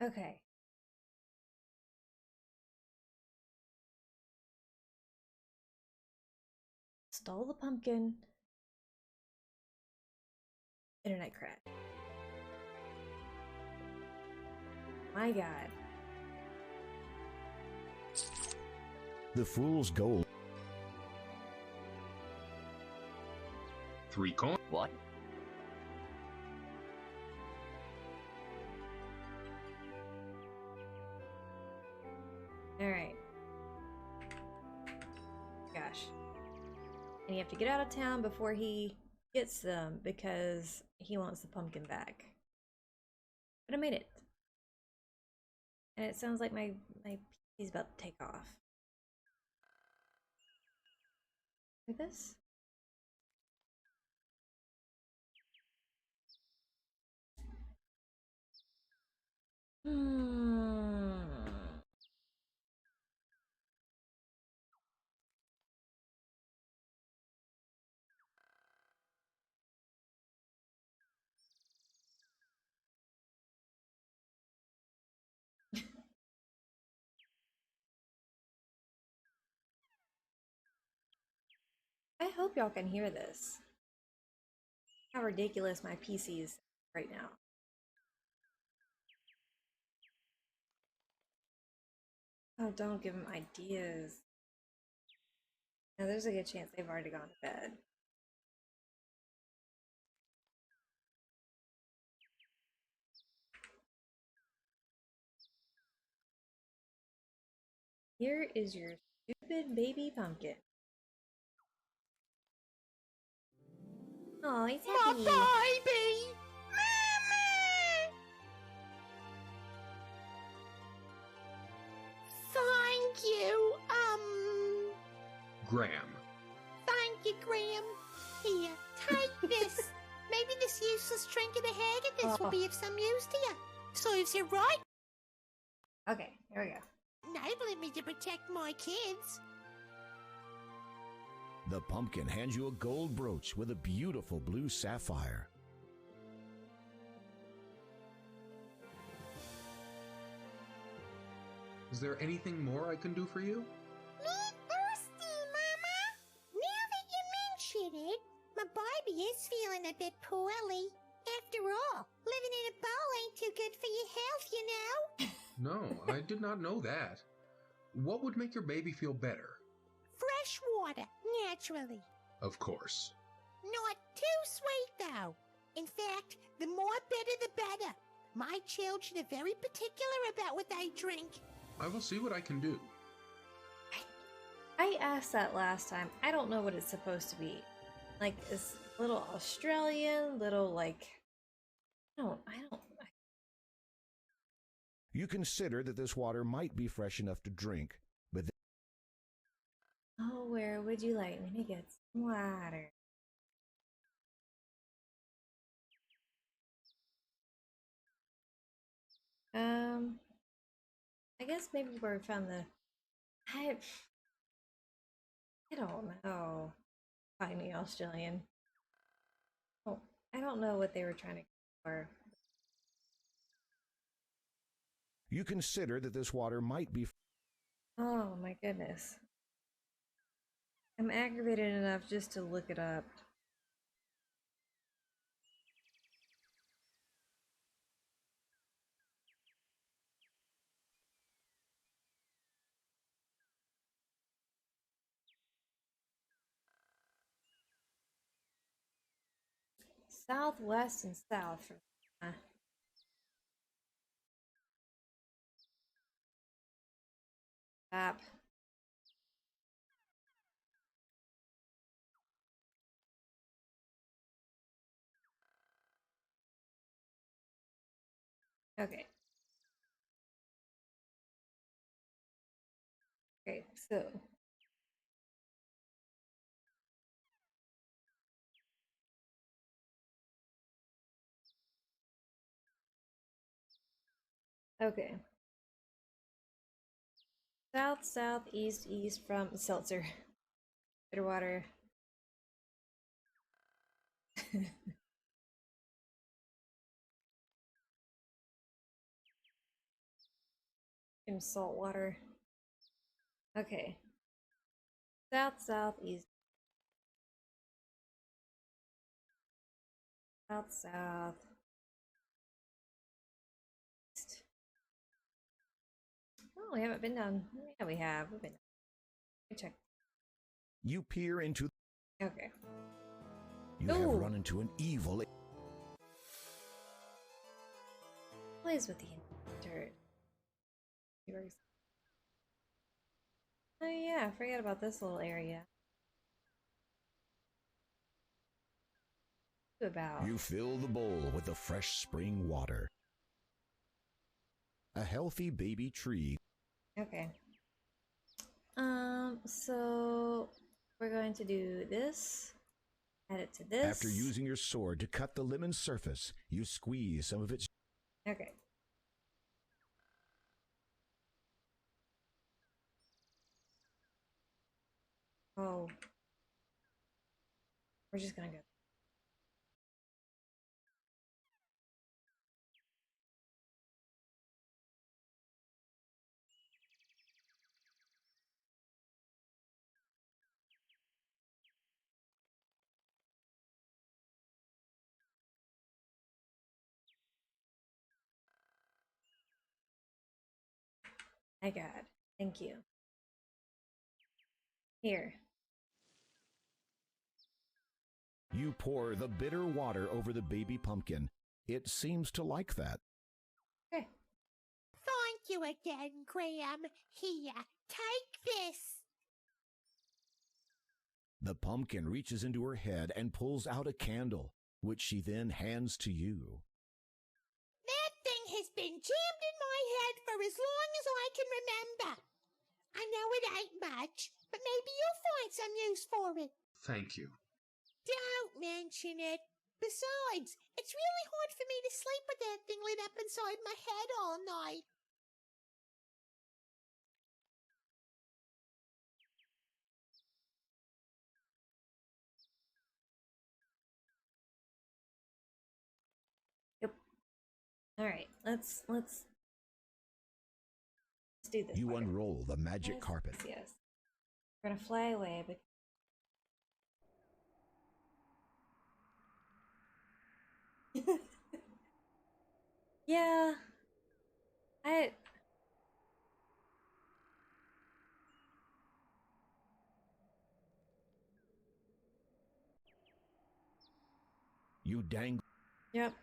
Okay. Stole the pumpkin. Internet crash. My god. The Fool's Gold. 3 coins. What? Alright. Gosh. And you have to get out of town before he gets them because he wants the pumpkin back. But I made it. And it sounds like my PC's about to take off. Like this? Hmm. I hope y'all can hear this. How ridiculous my PC is right now. Oh, don't give them ideas. Now there's a good chance they've already gone to bed. Here is your stupid baby pumpkin. Oh, he's happy. My baby! Mama! Thank you, Graham. thank you, Graham. Here, take this. Maybe this useless trinket of Haggadis will be of some use to you. Serves you right. Okay, here we go. Enabling me to protect my kids. The pumpkin hands you a gold brooch with a beautiful blue sapphire. Is there anything more I can do for you? Me thirsty, Mama. Now that you mention it, my baby is feeling a bit poorly. After all, living in a bowl ain't too good for your health, you know. No, I did not know that. What would make your baby feel better? Fresh water, naturally. Of course. Not too sweet, though. In fact, the more bitter the better. My children are very particular about what they drink. I will see what I can do. I asked that last time. I don't know what it's supposed to be. Like this little Australian, little like I don't You consider that this water might be fresh enough to drink, but Oh, where would you like me to get some water? I guess maybe where we found the I I don't know. Tiny Australian. Oh, I don't know what they were trying to for. you consider that this water might be Oh my goodness. I'm aggravated enough just to look it up. Southwest and south from map. Okay. Okay, so okay. South, south, east, east from Seltzer. Bitterwater. In salt water. Okay. South, southeast. South, south. East. Oh, we haven't been down. Yeah, we have. We've been. Let me check. You peer into. Okay. You have Ooh. run into an evil. Plays with the dirt. Oh yeah, I forgot about this little area. About. You fill the bowl with the fresh spring water. A healthy baby tree. Okay. So we're going to do this. Add it to this. After using your sword to cut the lemon surface, you squeeze some of its. Okay. Oh. We're just gonna go. My God. Thank you. Here. You pour the bitter water over the baby pumpkin. It seems to like that. Okay. Thank you again, Graham. Here, take this. The pumpkin reaches into her head and pulls out a candle, which she then hands to you. That thing has been jammed in my head for as long as I can remember. I know it ain't much, but maybe you'll find some use for it. Thank you. Don't mention it. Besides, it's really hard for me to sleep with that thing lit up inside my head all night. Yep. All right. Let's do this. You part. unroll the magic Yes, carpet. Yes. We're gonna fly away, but. Yeah. You dangle. Yep.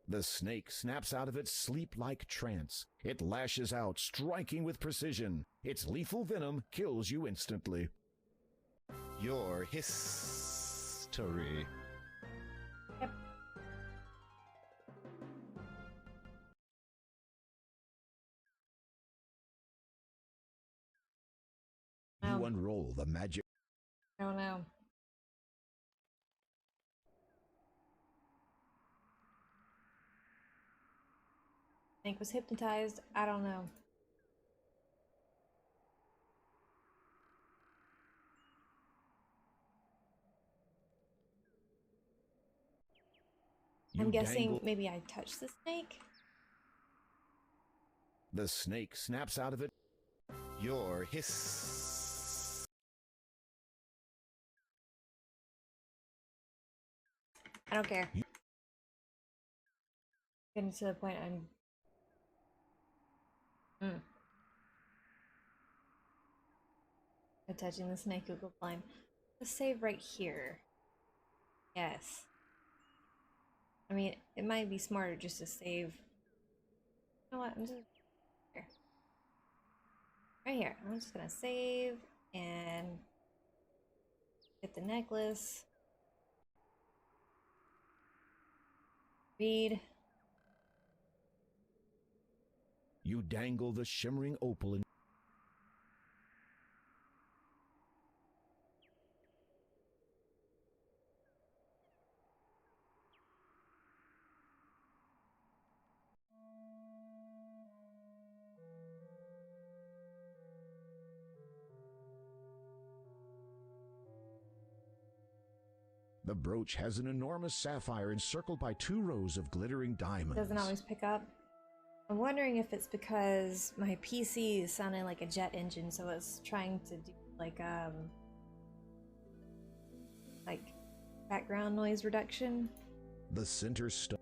The snake snaps out of its sleep-like trance. It lashes out, striking with precision. Its lethal venom kills you instantly. Your history. Yep. You unroll the magic. I don't know. Snake was hypnotized. I don't know. I'm guessing maybe I touched the snake. The snake snaps out of it. Your I don't care. Getting to the point I'm. I'm touching the snake will go blind. Let's save right here. Yes. I mean, it might be smarter just to save. You know what? I'm just here. Right here. I'm just gonna save and get the necklace. Read. You dangle the shimmering opal in. The brooch has an enormous sapphire encircled by 2 rows of glittering diamonds. Doesn't always pick up. I'm wondering if it's because my PC is sounding like a jet engine, so it's trying to do like background noise reduction. The center stone.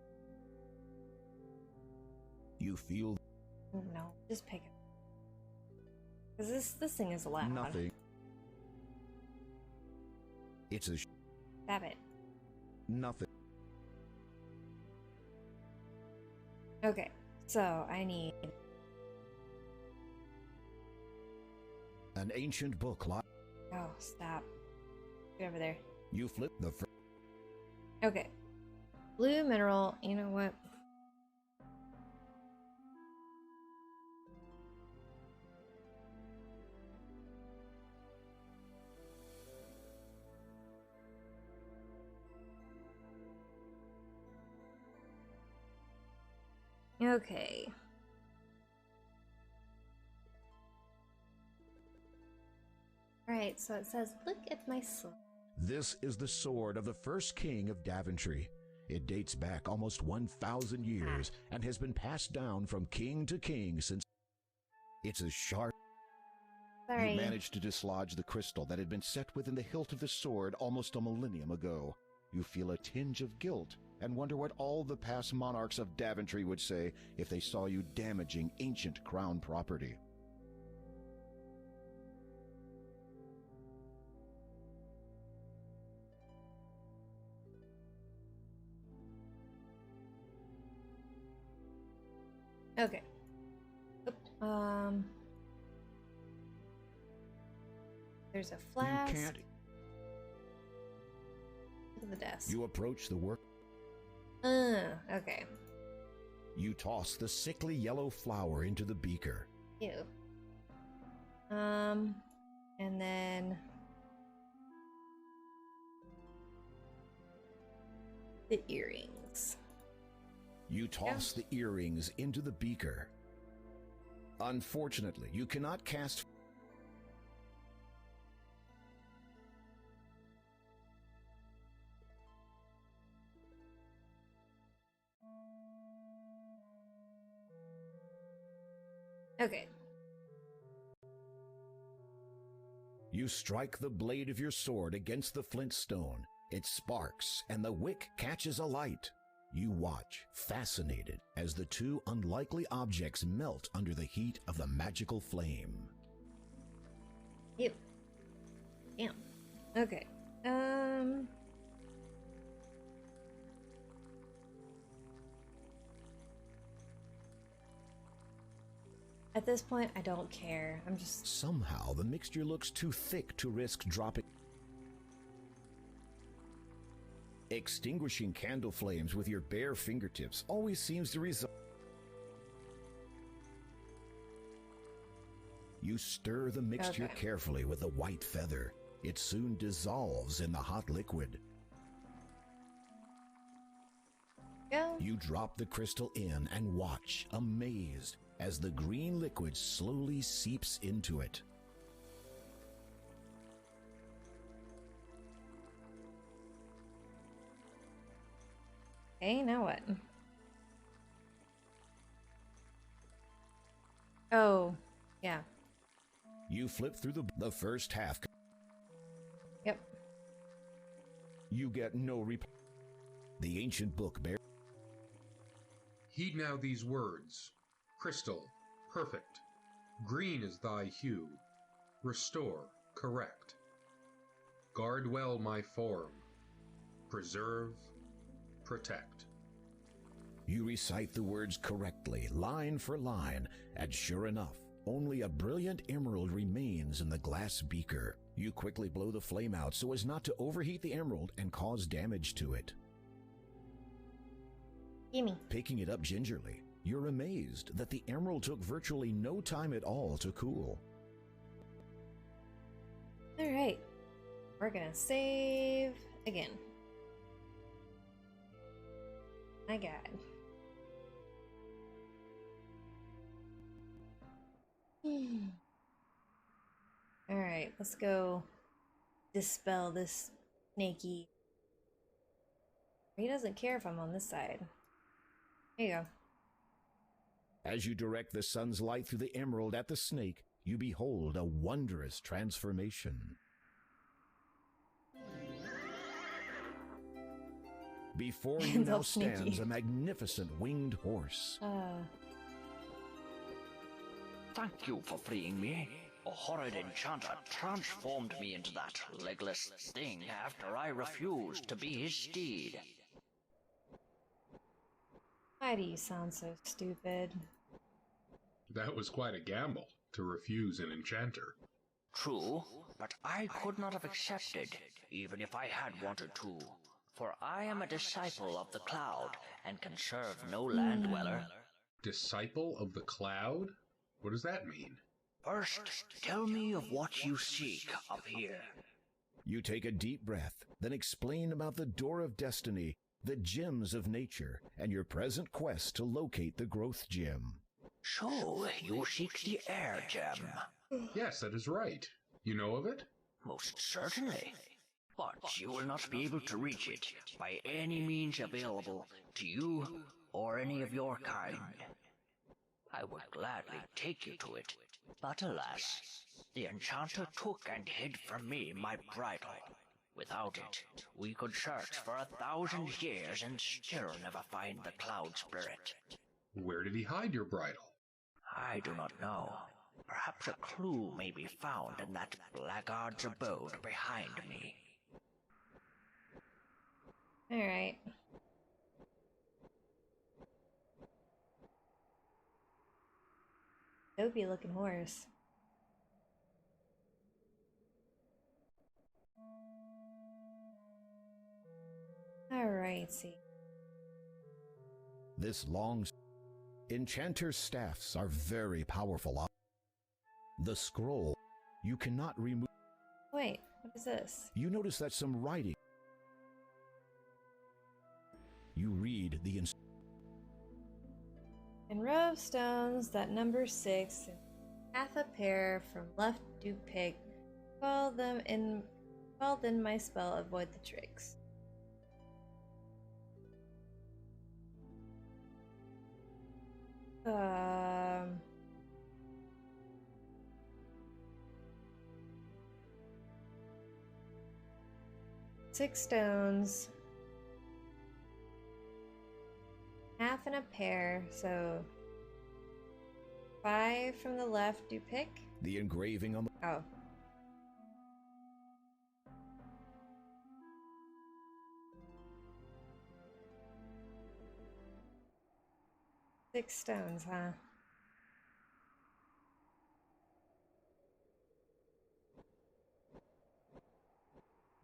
You feel No, just pick it. Because this thing is loud. nothing. It's a Stop it. nothing. Okay, so I need... An ancient book. Oh, stop. Get over there. You flip the Okay. Blue mineral, you know what? Okay. Alright, so it says, look at my sword. This is the sword of the first king of Daventry. It dates back almost 1,000 years and has been passed down from king to king since. It's as sharp. Sorry. You managed to dislodge the crystal that had been set within the hilt of the sword almost a millennium ago. You feel a tinge of guilt and wonder what all the past monarchs of Daventry would say if they saw you damaging ancient crown property. Okay. Oop, there's a flask. You can't. Look at the desk. You approach the work. Okay. You toss the sickly yellow flower into the beaker. Ew. And then the earrings. You toss the earrings into the beaker. Unfortunately, you cannot cast. Okay. You strike the blade of your sword against the flint stone. It sparks, and the wick catches alight. You watch, fascinated, as the two unlikely objects melt under the heat of the magical flame. Ew. Damn. Okay. At this point, I don't care. I'm just... Somehow, the mixture looks too thick to risk dropping. Extinguishing candle flames with your bare fingertips always seems to result. You stir the mixture carefully with a white feather. It soon dissolves in the hot liquid. Go. You drop the crystal in and watch, amazed, as the green liquid slowly seeps into it. Okay, now what? Oh, yeah. You flip through the first half. Yep. You get no reply. The ancient book bears. Heed now these words. Crystal, perfect. Green is thy hue. Restore, correct. Guard well my form. Preserve, protect. You recite the words correctly, line for line, and sure enough, only a brilliant emerald remains in the glass beaker. You quickly blow the flame out so as not to overheat the emerald and cause damage to it. Gimme. Picking it up gingerly, you're amazed that the emerald took virtually no time at all to cool. Alright. We're gonna save again. My god. Alright, let's go dispel this snaky. He doesn't care if I'm on this side. There you go. As you direct the sun's light through the emerald at the snake, you behold a wondrous transformation. Before you It's all now stands sneaky. a magnificent winged horse. Thank you for freeing me. A horrid enchanter transformed me into that legless thing after I refused to be his steed. Why do you sound so stupid? That was quite a gamble, to refuse an enchanter. True, but I could not have accepted, even if I had wanted to. For I am a disciple of the cloud, and can serve no land dweller. Disciple of the cloud? What does that mean? First, tell me of what you seek up here. You take a deep breath, then explain about the Door of Destiny, the gems of nature, and your present quest to locate the growth gem. So, you seek the air gem? Yes, that is right. You know of it? Most certainly. But you will not be able to reach it by any means available to you or any of your kind. I would gladly take you to it, but alas, the enchanter took and hid from me my bridle. Without it, we could search for 1,000 years and still never find the cloud spirit. Where did he hide your bridle? I do not know. Perhaps a clue may be found in that blackguard's abode behind me. Alright. Dopey looking horse. Alright, see. This long enchanter's staffs are very powerful. The scroll you cannot remove. Wait, what is this? You notice that some writing. You read the In row of stones that number 6, and half a pair from left to pick, call then my spell avoid the tricks. Um 6 stones. Half in a pair, so 5 from the left do pick. the engraving on the Oh. Six stones, huh?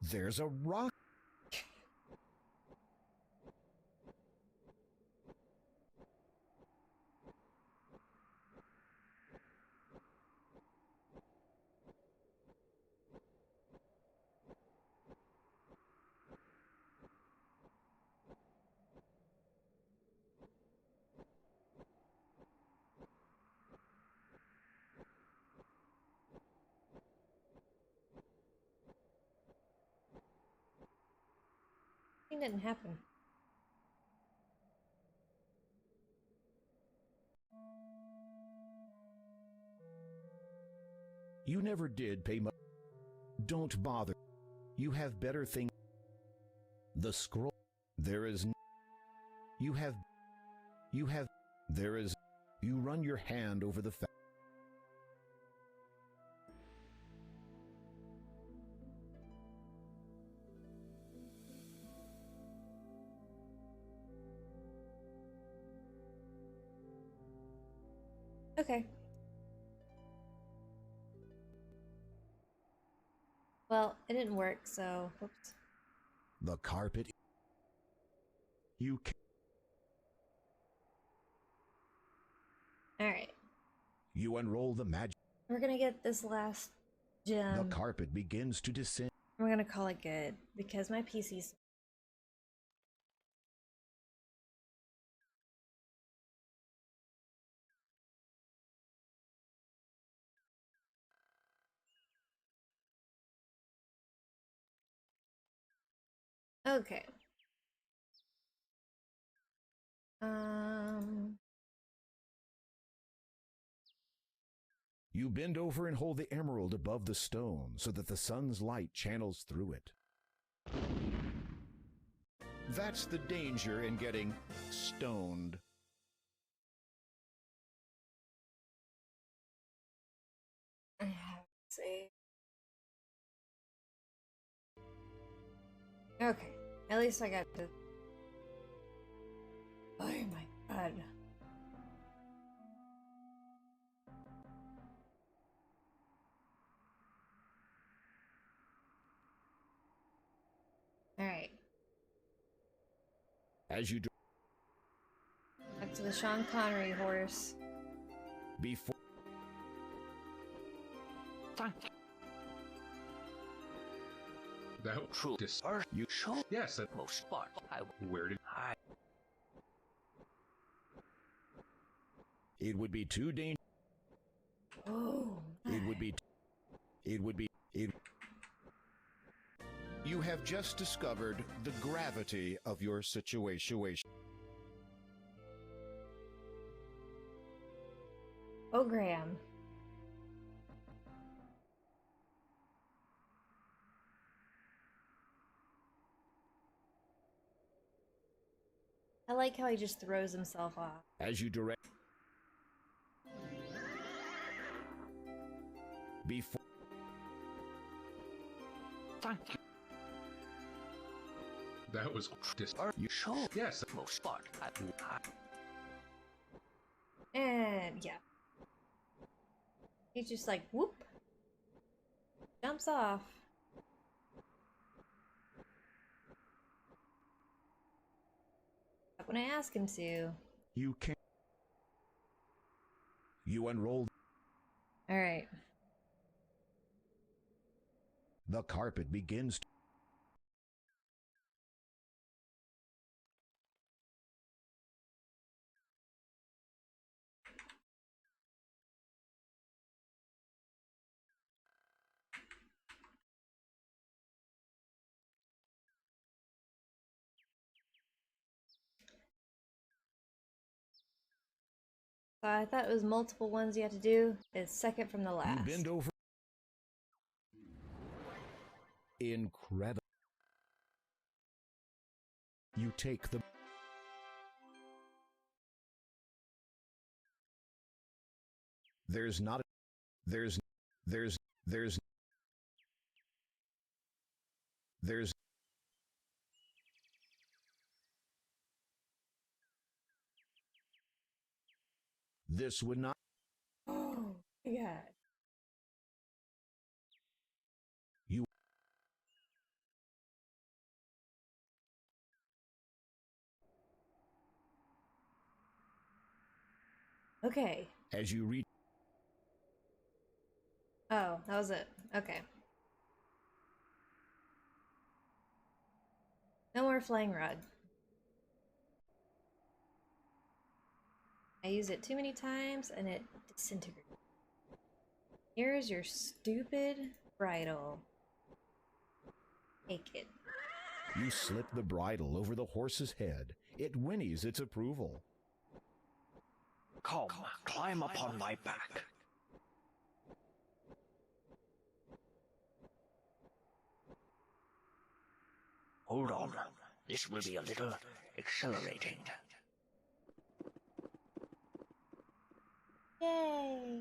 There's a rock. It didn't happen. You never did pay much. Don't bother. You have better things. The scroll. There is. You have. There is. You run your hand over the fact. Okay. Well, it didn't work, so oops. The carpet. You can. Alright. You unroll the magic. We're gonna get this last gem. The carpet begins to descend. We're gonna call it good because my PC's. Okay. You bend over and hold the emerald above the stone so that the sun's light channels through it. That's the danger in getting stoned. Let's see. Okay, at least I got to. Oh my god. Alright, As you do back to the Sean Connery horse. before Thank you. That True. dis- Or you show Yes, that, most part. where did it would be too dangerous. Oh, It would be. You have just discovered the gravity of your situation. Oh, Graham. I like how he just throws himself off. As you direct. Before. Thank you. that was dis- Or you show Yes, that- most part. And yeah. He's just like, whoop. Jumps off. When I ask him to. You can. You unroll. Alright. The carpet begins to. So I thought it was multiple ones you had to do. It's second from the You last. bend over. Incredible. You take the. There's not. There's. There's. There's. There's. This would not. Oh, yeah. You. Okay. As you reach. Oh, that was it. Okay. No more flying rod. I used it too many times and it disintegrated. Here's your stupid bridle. Take it. You slip the bridle over the horse's head. It whinnies its approval. Come, climb upon my back. Hold on. This will be a little accelerating. Yay!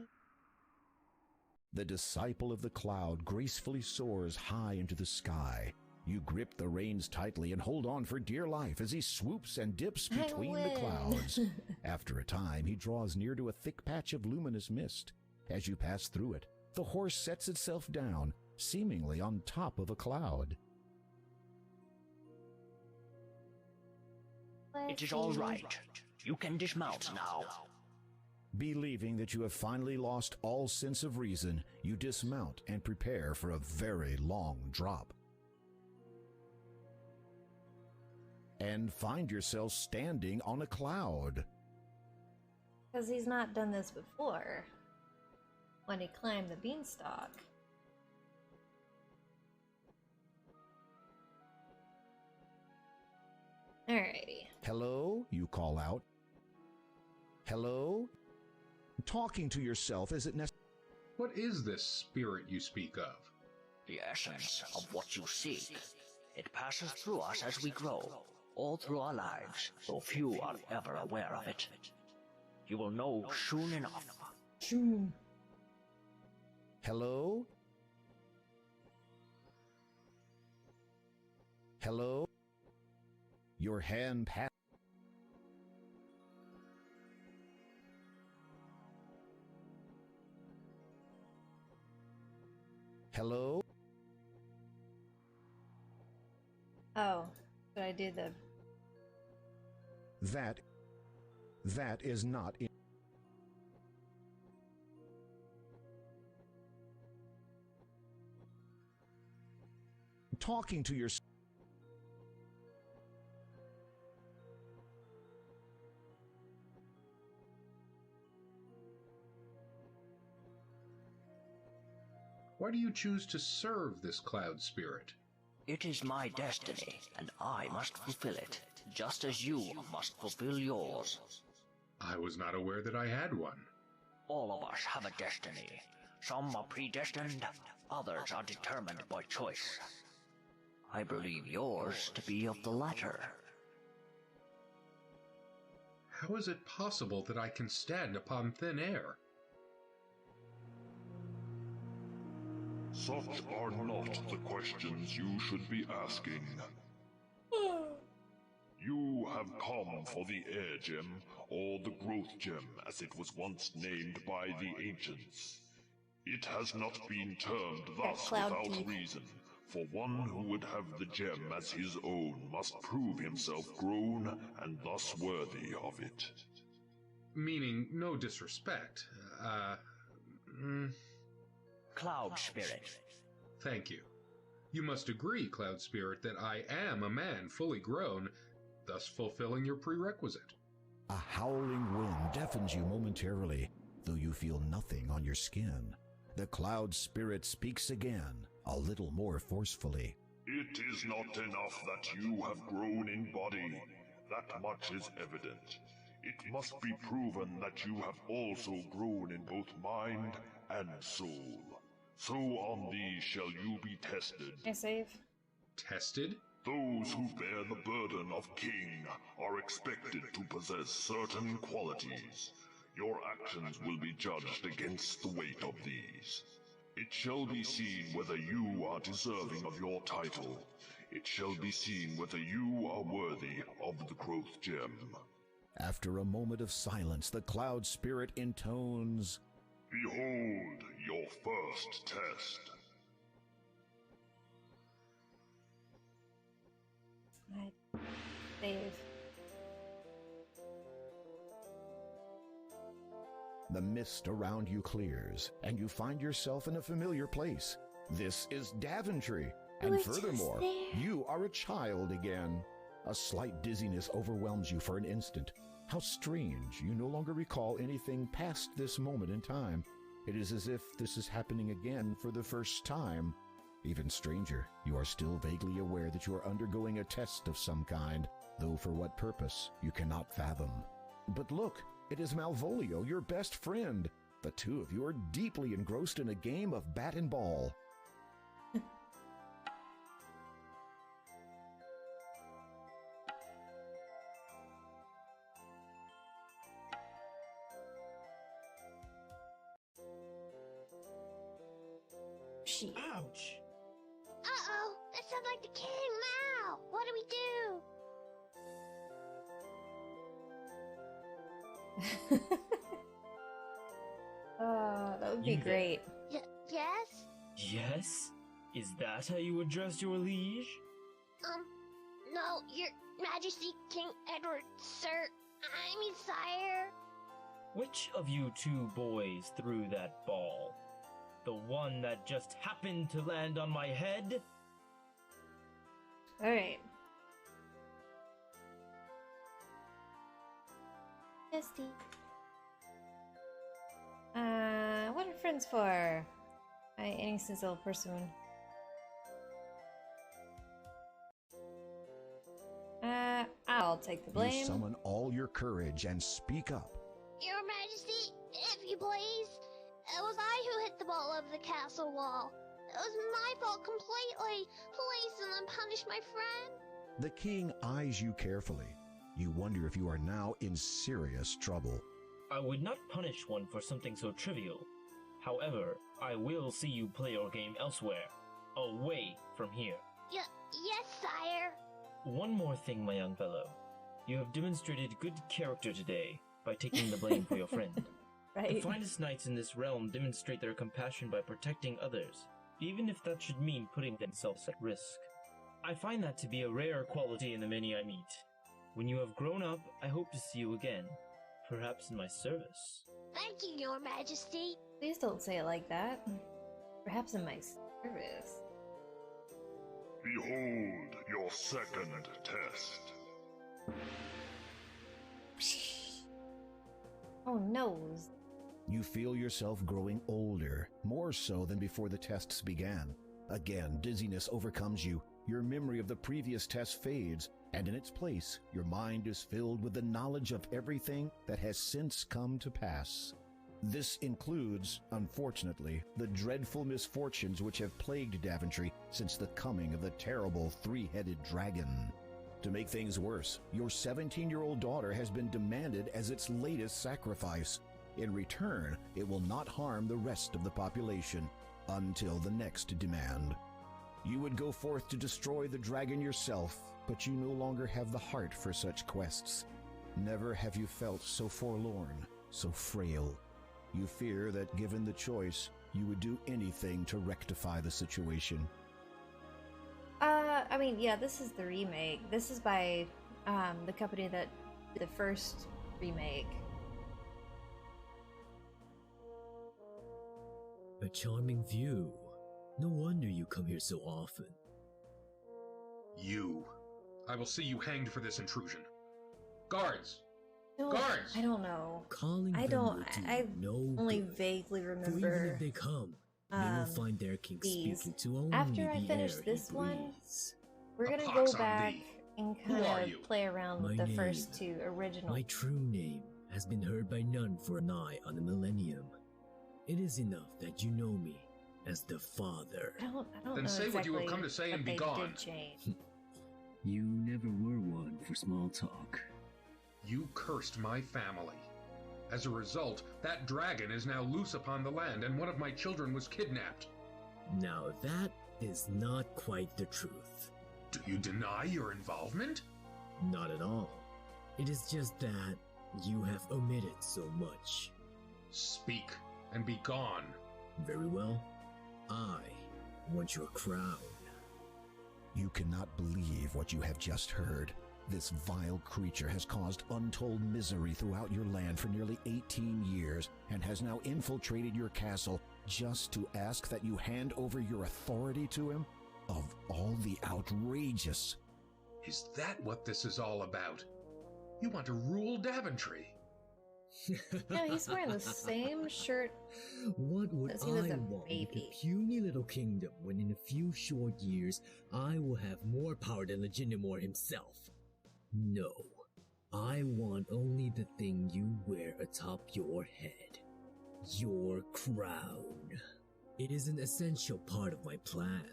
The disciple of the cloud gracefully soars high into the sky. You grip the reins tightly and hold on for dear life as he swoops and dips I between the win. clouds. After a time, he draws near to a thick patch of luminous mist. As you pass through it, the horse sets itself down, seemingly on top of a cloud. It is all right. You can dismount now. Believing that you have finally lost all sense of reason, you dismount and prepare for a very long drop. And find yourself standing on a cloud. Because he's not done this before. When he climbed the beanstalk. Alrighty. Hello, you call out. Hello? Talking to yourself isn't necessary. What is this spirit you speak of? The essence of what you seek. It passes through us as we grow, all through our lives, though few are ever aware of it. You will know soon enough. Hello? Hello? Your hand passed. Hello? Oh, should I do the... That is not in. Talking to your... Why do you choose to serve this cloud spirit? It is my destiny, and I must fulfill it, just as you must fulfill yours. I was not aware that I had one. All of us have a destiny. Some are predestined, others are determined by choice. I believe yours to be of the latter. How is it possible that I can stand upon thin air? Such are not the questions you should be asking. You have come for the Air Gem, or the Growth Gem as it was once named by the ancients. It has not been termed thus without reason, for one who would have the gem as his own must prove himself grown and thus worthy of it. Meaning, no disrespect. Cloud Spirit. Thank you. You must agree, Cloud Spirit, that I am a man fully grown, thus fulfilling your prerequisite. A howling wind deafens you momentarily, though you feel nothing on your skin. The Cloud Spirit speaks again, a little more forcefully. It is not enough that you have grown in body. That much is evident. It must be proven that you have also grown in both mind and soul. So on these shall you be tested. Can I save? Tested? Those who bear the burden of king are expected to possess certain qualities. Your actions will be judged against the weight of these. It shall be seen whether you are deserving of your title. It shall be seen whether you are worthy of the Growth Gem. After a moment of silence, the Cloud Spirit intones, Behold your first test. Save. The mist around you clears, and you find yourself in a familiar place. This is Daventry, and was just furthermore, there. you are a child again. A slight dizziness overwhelms you for an instant. How strange, you no longer recall anything past this moment in time. It is as if this is happening again for the first time. Even stranger, you are still vaguely aware that you are undergoing a test of some kind, though for what purpose, you cannot fathom. But look, it is Malvolio, your best friend. The two of you are deeply engrossed in a game of bat and ball. She. Ouch! Uh-oh, that sounds like the King Mao. What do we do? That would be You there. great. Yes? Yes? Is that how you address your liege? No, Your Majesty, King Edward, sir. I mean, sire. Which of you two boys threw that ball? The one that just happened to land on my head? Alright. Majesty. What are friends for? Any sensible person. I'll take the You blame. summon all your courage and speak up. Your Majesty, if you please. It was I who hit the of the castle wall. It was my fault completely. Please don't punish my friend. The king eyes you carefully. You wonder if you are now in serious trouble. I would not punish one for something so trivial. However, I will see you play your game elsewhere, away from here. Yes, sire. One more thing, my young fellow. You have demonstrated good character today by taking the blame for your friend. The Right. finest knights in this realm demonstrate their compassion by protecting others, even if that should mean putting themselves at risk. I find that to be a rare quality in the many I meet. When you have grown up, I hope to see you again, perhaps in my service. Thank you, Your Majesty. Please don't say it like that. Perhaps in my service. Behold your second test. Oh no. You feel yourself growing older, more so than before the tests began. Again, dizziness overcomes you. Your memory of the previous test fades, and in its place, your mind is filled with the knowledge of everything that has since come to pass. This includes, unfortunately, the dreadful misfortunes which have plagued Daventry since the coming of the terrible three-headed dragon. To make things worse, your 17-year-old daughter has been demanded as its latest sacrifice. In return, it will not harm the rest of the population until the next demand. You would go forth to destroy the dragon yourself, but you no longer have the heart for such quests. Never have you felt so forlorn, so frail. You fear that given the choice, you would do anything to rectify the situation. I mean, yeah, this is the remake. This is by the company that did the first remake. A charming view. No wonder you come here so often. You. I will see you hanged for this intrusion. Guards! No, Guards! I don't know. Calling I them don't. will do I no only good. vaguely For even remember. if they come, they will find their king these. speaking to only After I the finish air this he one, breathes. We're A gonna pox go on back thee. and Who kind are of you? play around with My the first name. two original. My true name has been heard by none for nigh on a millennium. It is enough that you know me as the Father. I don't Then know say what you have exactly come to say what and be they gone. did change. You never were one for small talk. You cursed my family. As a result, that dragon is now loose upon the land, and one of my children was kidnapped. Now that is not quite the truth. Do you deny your involvement? Not at all. It is just that you have omitted so much. Speak and be gone. Very well. I want your crown. You cannot believe what you have just heard. This vile creature has caused untold misery throughout your land for nearly 18 years and has now infiltrated your castle just to ask that you hand over your authority to him? Of all the outrageous... Is that what this is all about? You want to rule Daventry? No, he's wearing the same shirt. What would Since he was I a want with baby. a puny little kingdom when in a few short years I will have more power than Legitimor himself? No. I want only the thing you wear atop your head. Your crown. It is an essential part of my plan.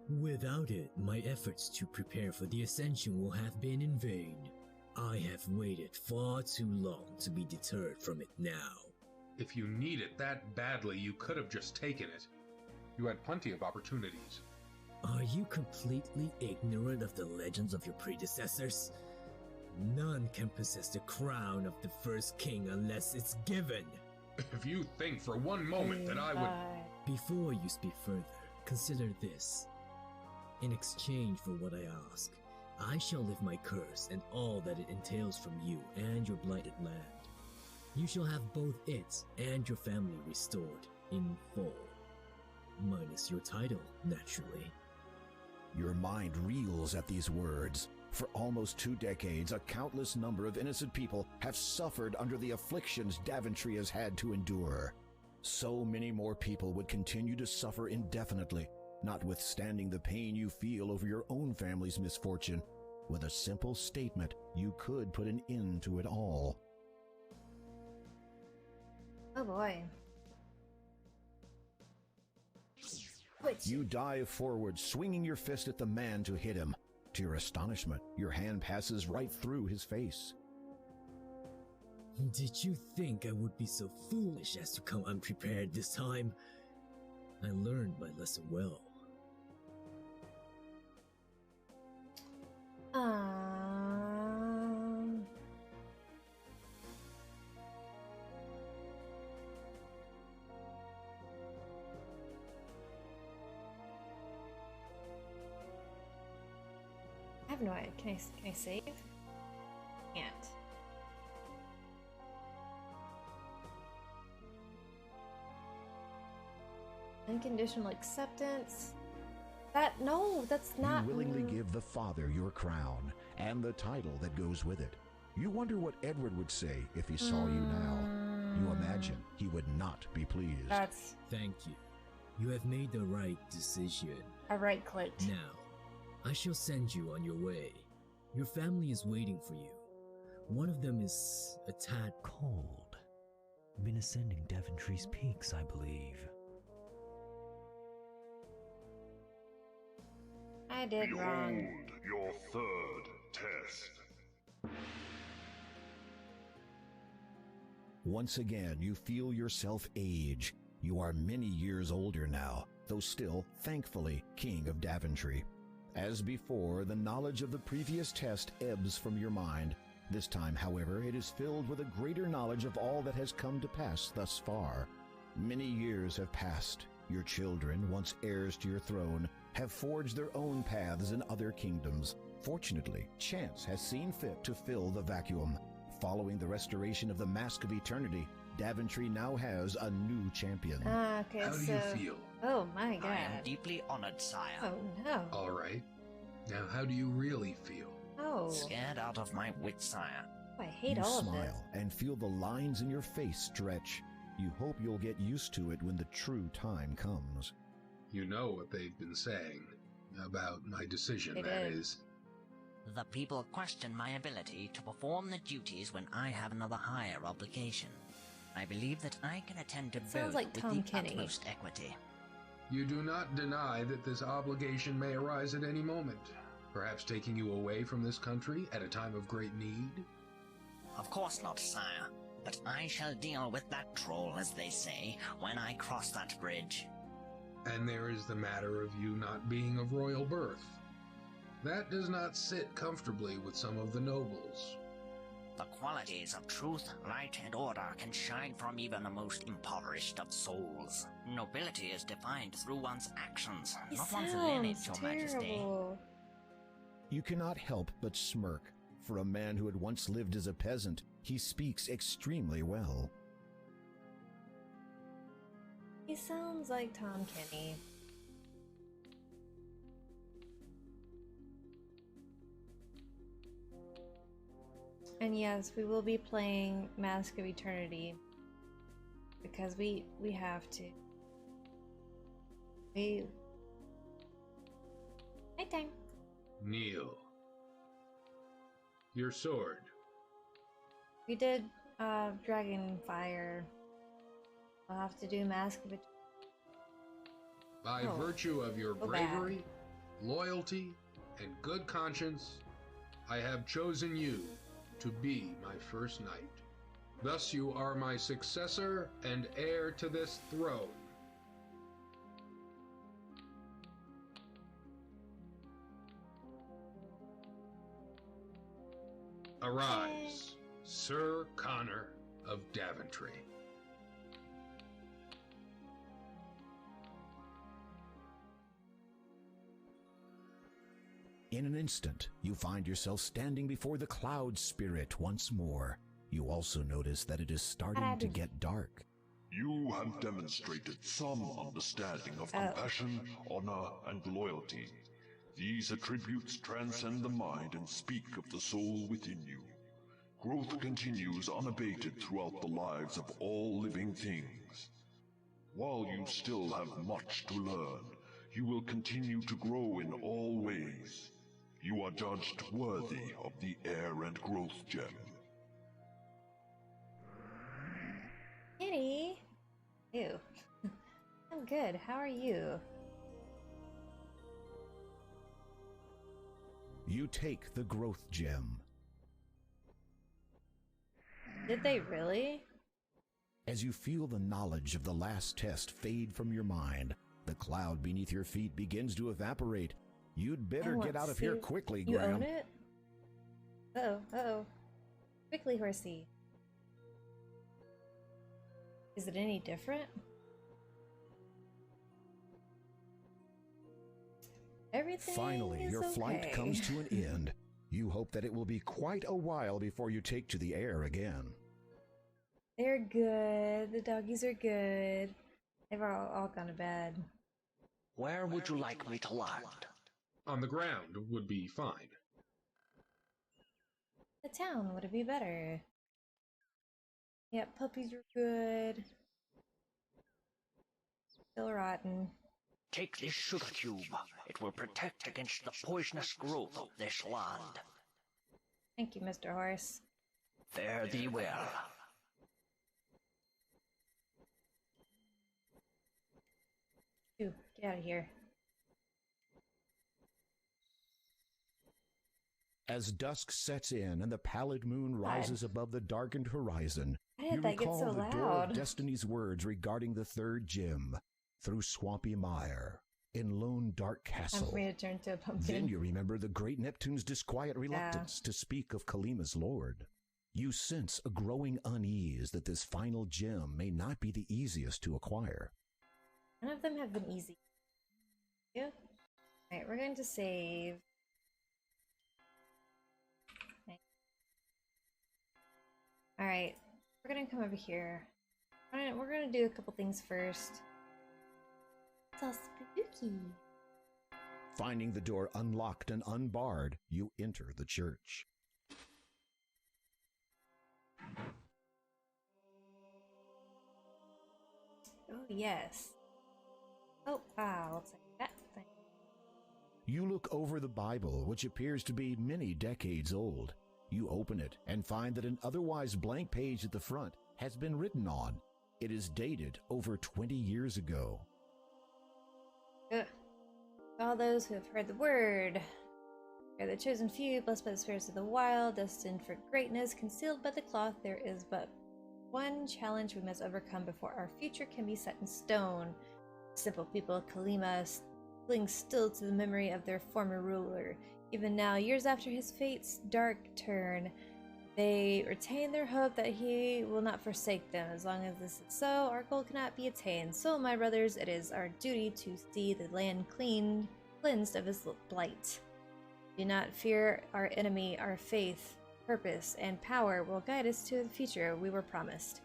Without it, my efforts to prepare for the ascension will have been in vain. I have waited far too long to be deterred from it now. If you need it that badly, you could have just taken it. You had plenty of opportunities. Are you completely ignorant of the legends of your predecessors? None can possess the crown of the first king unless it's given. If you think for one moment that I would... Before you speak further, consider this. In exchange for what I ask, I shall lift my curse and all that it entails from you and your blighted land. You shall have both it and your family restored in full. Minus your title, naturally. Your mind reels at these words. For almost 2 decades, a countless number of innocent people have suffered under the afflictions Daventry has had to endure. So many more people would continue to suffer indefinitely, notwithstanding the pain you feel over your own family's misfortune. With a simple statement, you could put an end to it all. Oh boy. it! You dive forward, swinging your fist at the man to hit him. To your astonishment, your hand passes right through his face. Did you think I would be so foolish as to come unprepared this time? I learned my lesson well. I have no idea. Can I save? Can't. Unconditional acceptance. That's not. You willingly give the father your crown and the title that goes with it. You wonder what Edward would say if he saw you now. You imagine he would not be pleased. That's Thank you. You have made the right decision. a right click. Now, I shall send you on your way. Your family is waiting for you. One of them is a tad Cold. Been ascending Daventry's peaks, I believe. I did wrong. Behold your third test. Once again, you feel yourself age. You are many years older now, though still, thankfully, King of Daventry. As before, the knowledge of the previous test ebbs from your mind. This time, however, it is filled with a greater knowledge of all that has come to pass thus far. Many years have passed. Your children, once heirs to your throne, have forged their own paths in other kingdoms. Fortunately, chance has seen fit to fill the vacuum. Following the restoration of the Mask of Eternity, Daventry now has a new champion. Okay, How do so. you feel? Oh my god. I am deeply honored, sire. Oh no. All right. Now, how do you really feel? Oh. Scared out of my wits, sire. I hate You all of this. smile and feel the lines in your face stretch. You hope you'll get used to it when the true time comes. You know what they've been saying about my decision, They that did. is. The people question my ability to perform the duties when I have another higher obligation. I believe that I can attend to Sounds both like with Tom the Kenny. utmost equity. You do not deny that this obligation may arise at any moment, perhaps taking you away from this country at a time of great need? Of course not, sire. But I shall deal with that troll, as they say, when I cross that bridge. And there is the matter of you not being of royal birth. That does not sit comfortably with some of the nobles. The qualities of truth, light, and order can shine from even the most impoverished of souls. Nobility is defined through one's actions, He not one's lineage, sounds your majesty. terrible. You cannot help but smirk. For a man who had once lived as a peasant, he speaks extremely well. He sounds like Tom Kenny. And yes, we will be playing Mask of Eternity because we have to. Nighttime. Kneel. Your sword. We did Dragon Fire. I'll have to do Mask of Eternity. By Oh, virtue of your so bad. bravery, loyalty, and good conscience, I have chosen you to be my first knight. Thus you are my successor and heir to this throne. Arise, Sir Connor of Daventry. In an instant, you find yourself standing before the Cloud Spirit once more. You also notice that it is starting to get dark. You have demonstrated some understanding of compassion, honor, and loyalty. These attributes transcend the mind and speak of the soul within you. Growth continues unabated throughout the lives of all living things. While you still have much to learn, you will continue to grow in all ways. You are judged worthy of the Heir and Growth Gem. Kitty! Ew. I'm good. How are you? You take the growth gem. Did they really? As you feel the knowledge of the last test fade from your mind, the cloud beneath your feet begins to evaporate. You'd better get out of here quickly, You Graham. own it? Uh-oh, uh-oh. Quickly, horsey. Is it any different? Everything Finally, is your flight okay. comes to an end. You hope that it will be quite a while before you take to the air again. They're good. The doggies are good. They've all gone to bed. Where would you like me to land? On the ground would be fine. The town would be better. Yeah, puppies are good. Still rotten. Take this sugar cube. It will protect against the poisonous growth of this land. Thank you, Mr. Horse. Fare thee well. Phew, get out of here. As dusk sets in and the pallid moon rises above the darkened horizon, Why did you that get recall so the door of loud? Destiny's words regarding the third gem, through swampy mire, in lone dark Time castle. for me to turn to a pumpkin. Then you remember the great Neptune's disquiet reluctance to speak of Kalima's lord. You sense a growing unease that this final gem may not be the easiest to acquire. None of them have been easy. Yeah. Alright, we're going to save. Alright, we're gonna come over here. We're gonna do a couple things first. It's all spooky. Finding the door unlocked and unbarred, you enter the church. Oh, yes. Oh, wow, looks like that thing. You look over the Bible, which appears to be many decades old. You open it and find that an otherwise blank page at the front has been written on. It is dated over 20 years ago. Ugh. All those who have heard the word are the chosen few, blessed by the spirits of the wild, destined for greatness, concealed by the cloth. There is but one challenge we must overcome before our future can be set in stone. Simple people of Kalima cling still to the memory of their former ruler. Even now, years after his fate's dark turn, they retain their hope that he will not forsake them. As long as this is so, our goal cannot be attained. So, my brothers, it is our duty to see the land cleansed of its blight. Do not fear our enemy. Our faith, purpose, and power will guide us to the future we were promised.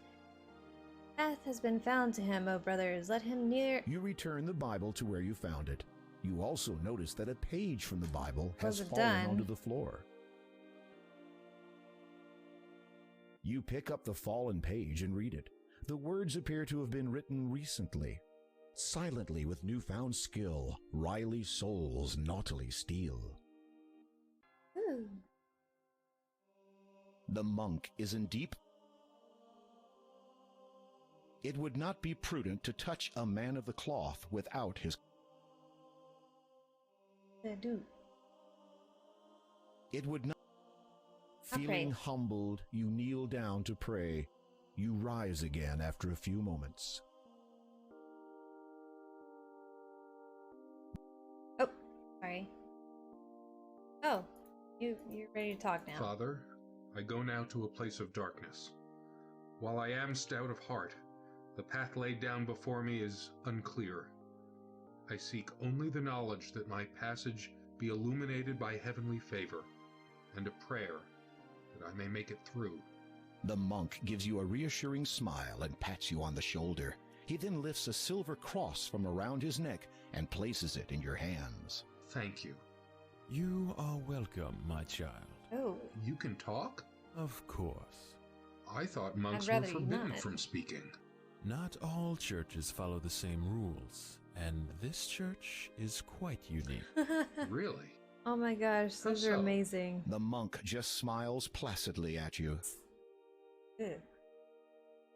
Path has been found to him, O brothers. Let him near. You return the Bible to where you found it. You also notice that a page from the Bible has Was it fallen done? onto the floor. You pick up the fallen page and read it. The words appear to have been written recently. Silently, with newfound skill, Riley souls naughtily steal. Ooh. The monk is in deep. It would not be prudent to touch a man of the cloth without his. They do. It would not. I'll Feeling pray. humbled, you kneel down to pray. You rise again after a few moments. Oh, sorry. Oh, you're ready to talk now. Father, I go now to a place of darkness. While I am stout of heart, the path laid down before me is unclear. I seek only the knowledge that my passage be illuminated by heavenly favor, and a prayer that I may make it through. The monk gives you a reassuring smile and pats you on the shoulder. He then lifts a silver cross from around his neck and places it in your hands. Thank you. You are welcome, my child. Oh, You can talk? Of course. I thought monks I'd were rather you forbidden not. from speaking. Not all churches follow the same rules, and this church is quite unique. Really? oh my gosh, How those are so? amazing. The monk just smiles placidly at you. Ew.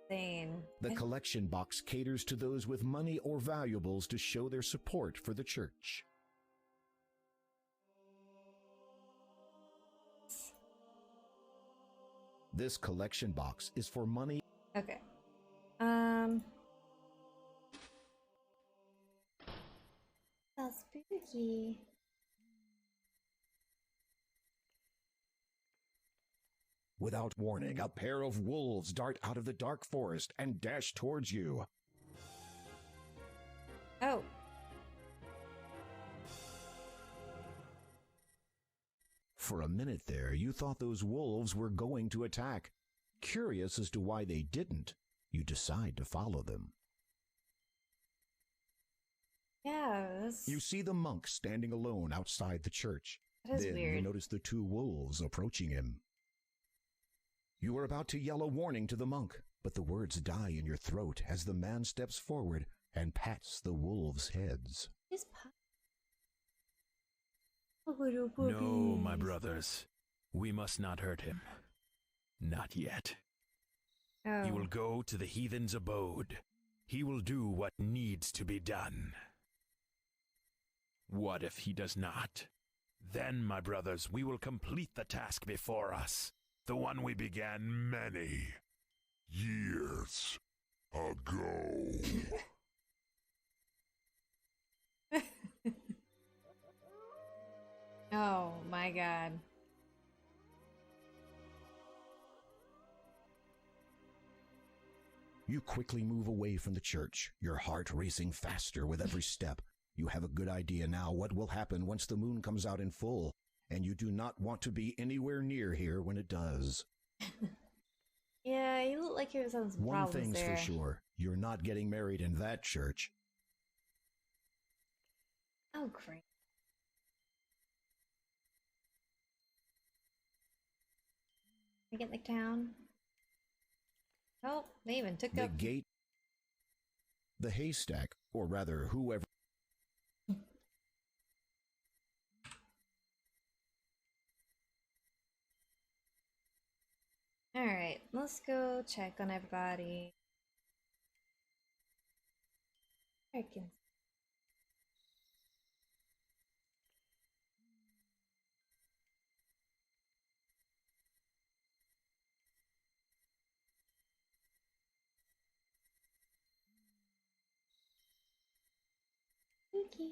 Insane. The collection box caters to those with money or valuables to show their support for the church. This collection box is for money. Okay. So spooky. Without warning, a pair of wolves dart out of the dark forest and dash towards you. Oh. For a minute there, you thought those wolves were going to attack. Curious as to why they didn't, you decide to follow them. Yeah, that's... You see the monk standing alone outside the church. That is then weird. You notice the two wolves approaching him. You are about to yell a warning to the monk, but the words die in your throat as the man steps forward and pats the wolves' heads. Just No, my brothers. We must not hurt him. Not yet. Oh. He will go to the heathen's abode. He will do what needs to be done. What if he does not? Then, my brothers, we will complete the task before us. The one we began many years ago. Oh my god. You quickly move away from the church, your heart racing faster with every step. You have a good idea now what will happen once the moon comes out in full, and you do not want to be anywhere near here when it does. Yeah, you look like he was having some One problems thing's there. for sure, you're not getting married in that church. Oh, great. We get in the town. Oh, they even took The up... gate, the haystack, or rather whoever. Alright, let's go check on everybody. I can... Okay.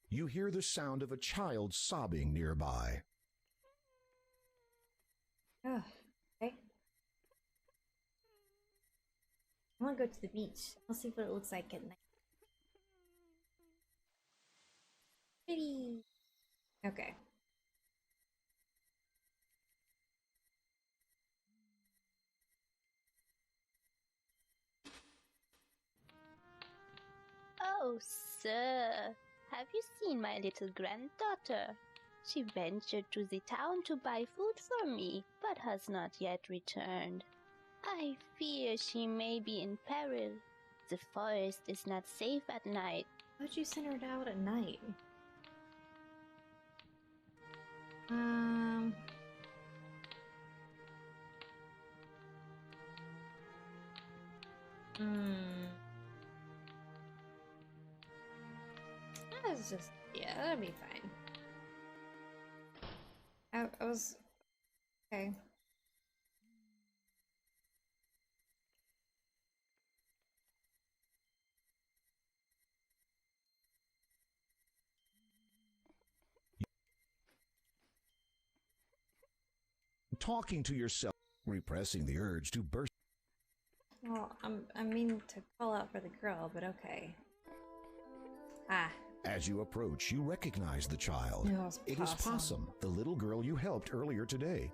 You hear the sound of a child sobbing nearby. Oh, okay. I want to go to the beach. I'll see what it looks like at night. Pretty. Okay. Oh, sir, have you seen my little granddaughter? She ventured to the town to buy food for me, but has not yet returned. I fear she may be in peril. The forest is not safe at night. Why'd you send her out at night? That's just, yeah, that'd be fine. I was, okay. Talking to yourself, repressing the urge to burst. Well, I mean to call out for the girl, but okay. Ah. As you approach, you recognize the child. No, It is Possum, the little girl you helped earlier today.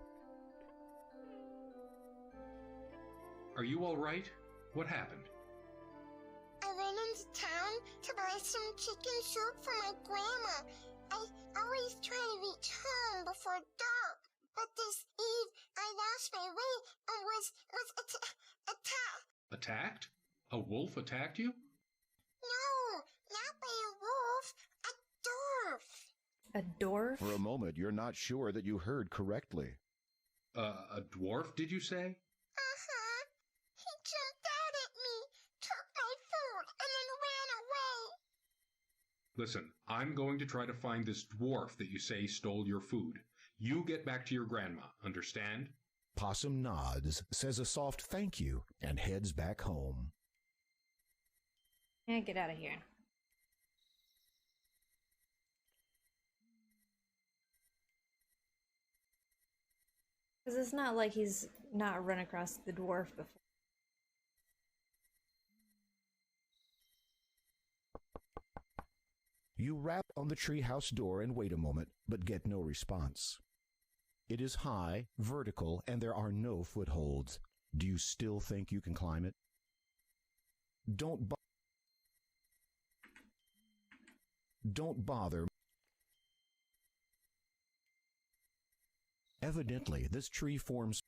Are you all right? What happened? I went into town to buy some chicken soup for my grandma. I always try to reach home before dark, but this eve I lost my way and was attacked. Attacked? A wolf attacked you? No, not by a wolf, a dwarf. A dwarf? For a moment, you're not sure that you heard correctly. A dwarf, did you say? Uh-huh. He jumped out at me, took my food, and then ran away. Listen, I'm going to try to find this dwarf that you say stole your food. You get back to your grandma, understand? Possum nods, says a soft thank you, and heads back home. Yeah, get out of here. Because it's not like he's not run across the dwarf before. You rap on the treehouse door and wait a moment, but get no response. It is high, vertical, and there are no footholds. Do you still think you can climb it? Don't bother. Evidently, this tree forms...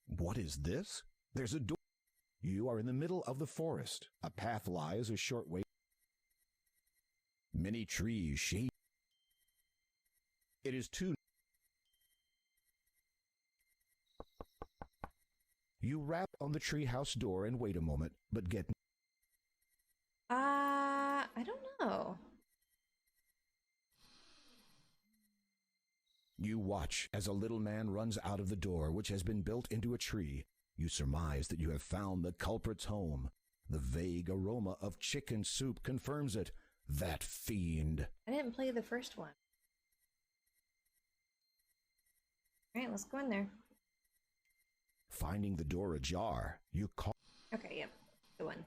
What is this? There's a door. You are in the middle of the forest. A path lies a short way. Many trees shade. It is too... You rap on the treehouse door and wait a moment, but get... I don't know. You watch as a little man runs out of the door, which has been built into a tree. You surmise that you have found the culprit's home. The vague aroma of chicken soup confirms it. That fiend. I didn't play the first one. Alright, let's go in there. Finding the door ajar, you call... Okay, yep. The one.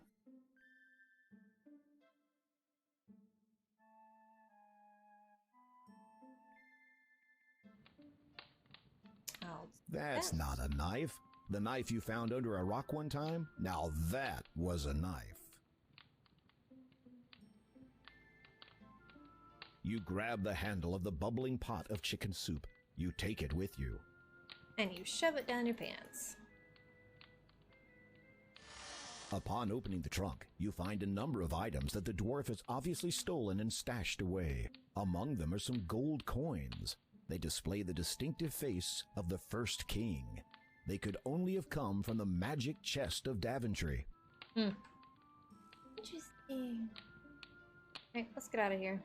Oh, That's not a knife. The knife you found under a rock one time? Now that was a knife. You grab the handle of the bubbling pot of chicken soup. You take it with you. And you shove it down your pants. Upon opening the trunk, you find a number of items that the dwarf has obviously stolen and stashed away. Among them are some gold coins. They display the distinctive face of the first king. They could only have come from the magic chest of Daventry. Interesting. Alright, let's get out of here.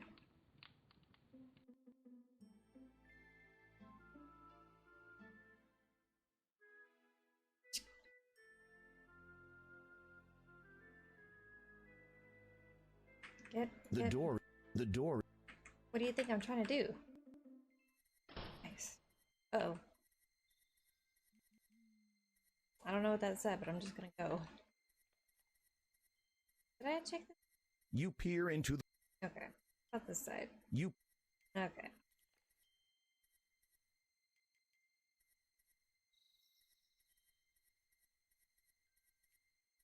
The door. What do you think I'm trying to do? Nice. Uh-oh. I don't know what that said, but I'm just gonna go. Did I check this? You peer into the... Okay. Not this side. You... Okay.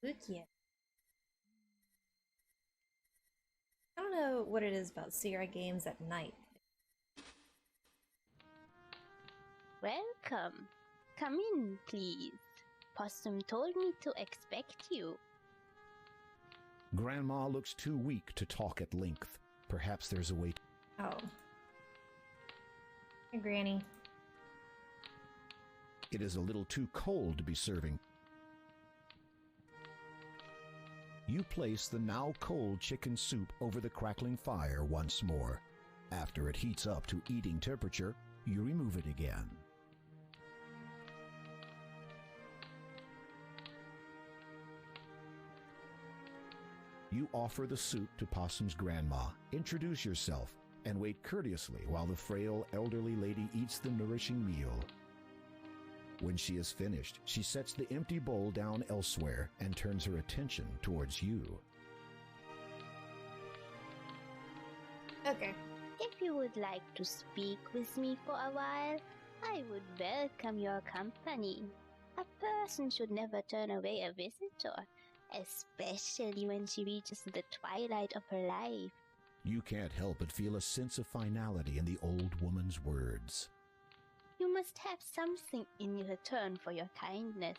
Look yet. I don't know what it is about Sierra games at night. Welcome. Come in, please. Possum told me to expect you. Grandma looks too weak to talk at length. Perhaps there's a way... Oh. Hey, Granny. It is a little too cold to be serving. You place the now cold chicken soup over the crackling fire once more. After it heats up to eating temperature, you remove it again. You offer the soup to Possum's grandma, introduce yourself, and wait courteously while the frail elderly lady eats the nourishing meal. When she is finished, she sets the empty bowl down elsewhere and turns her attention towards you. Okay. If you would like to speak with me for a while, I would welcome your company. A person should never turn away a visitor, especially when she reaches the twilight of her life. You can't help but feel a sense of finality in the old woman's words. You must have something in return for your kindness.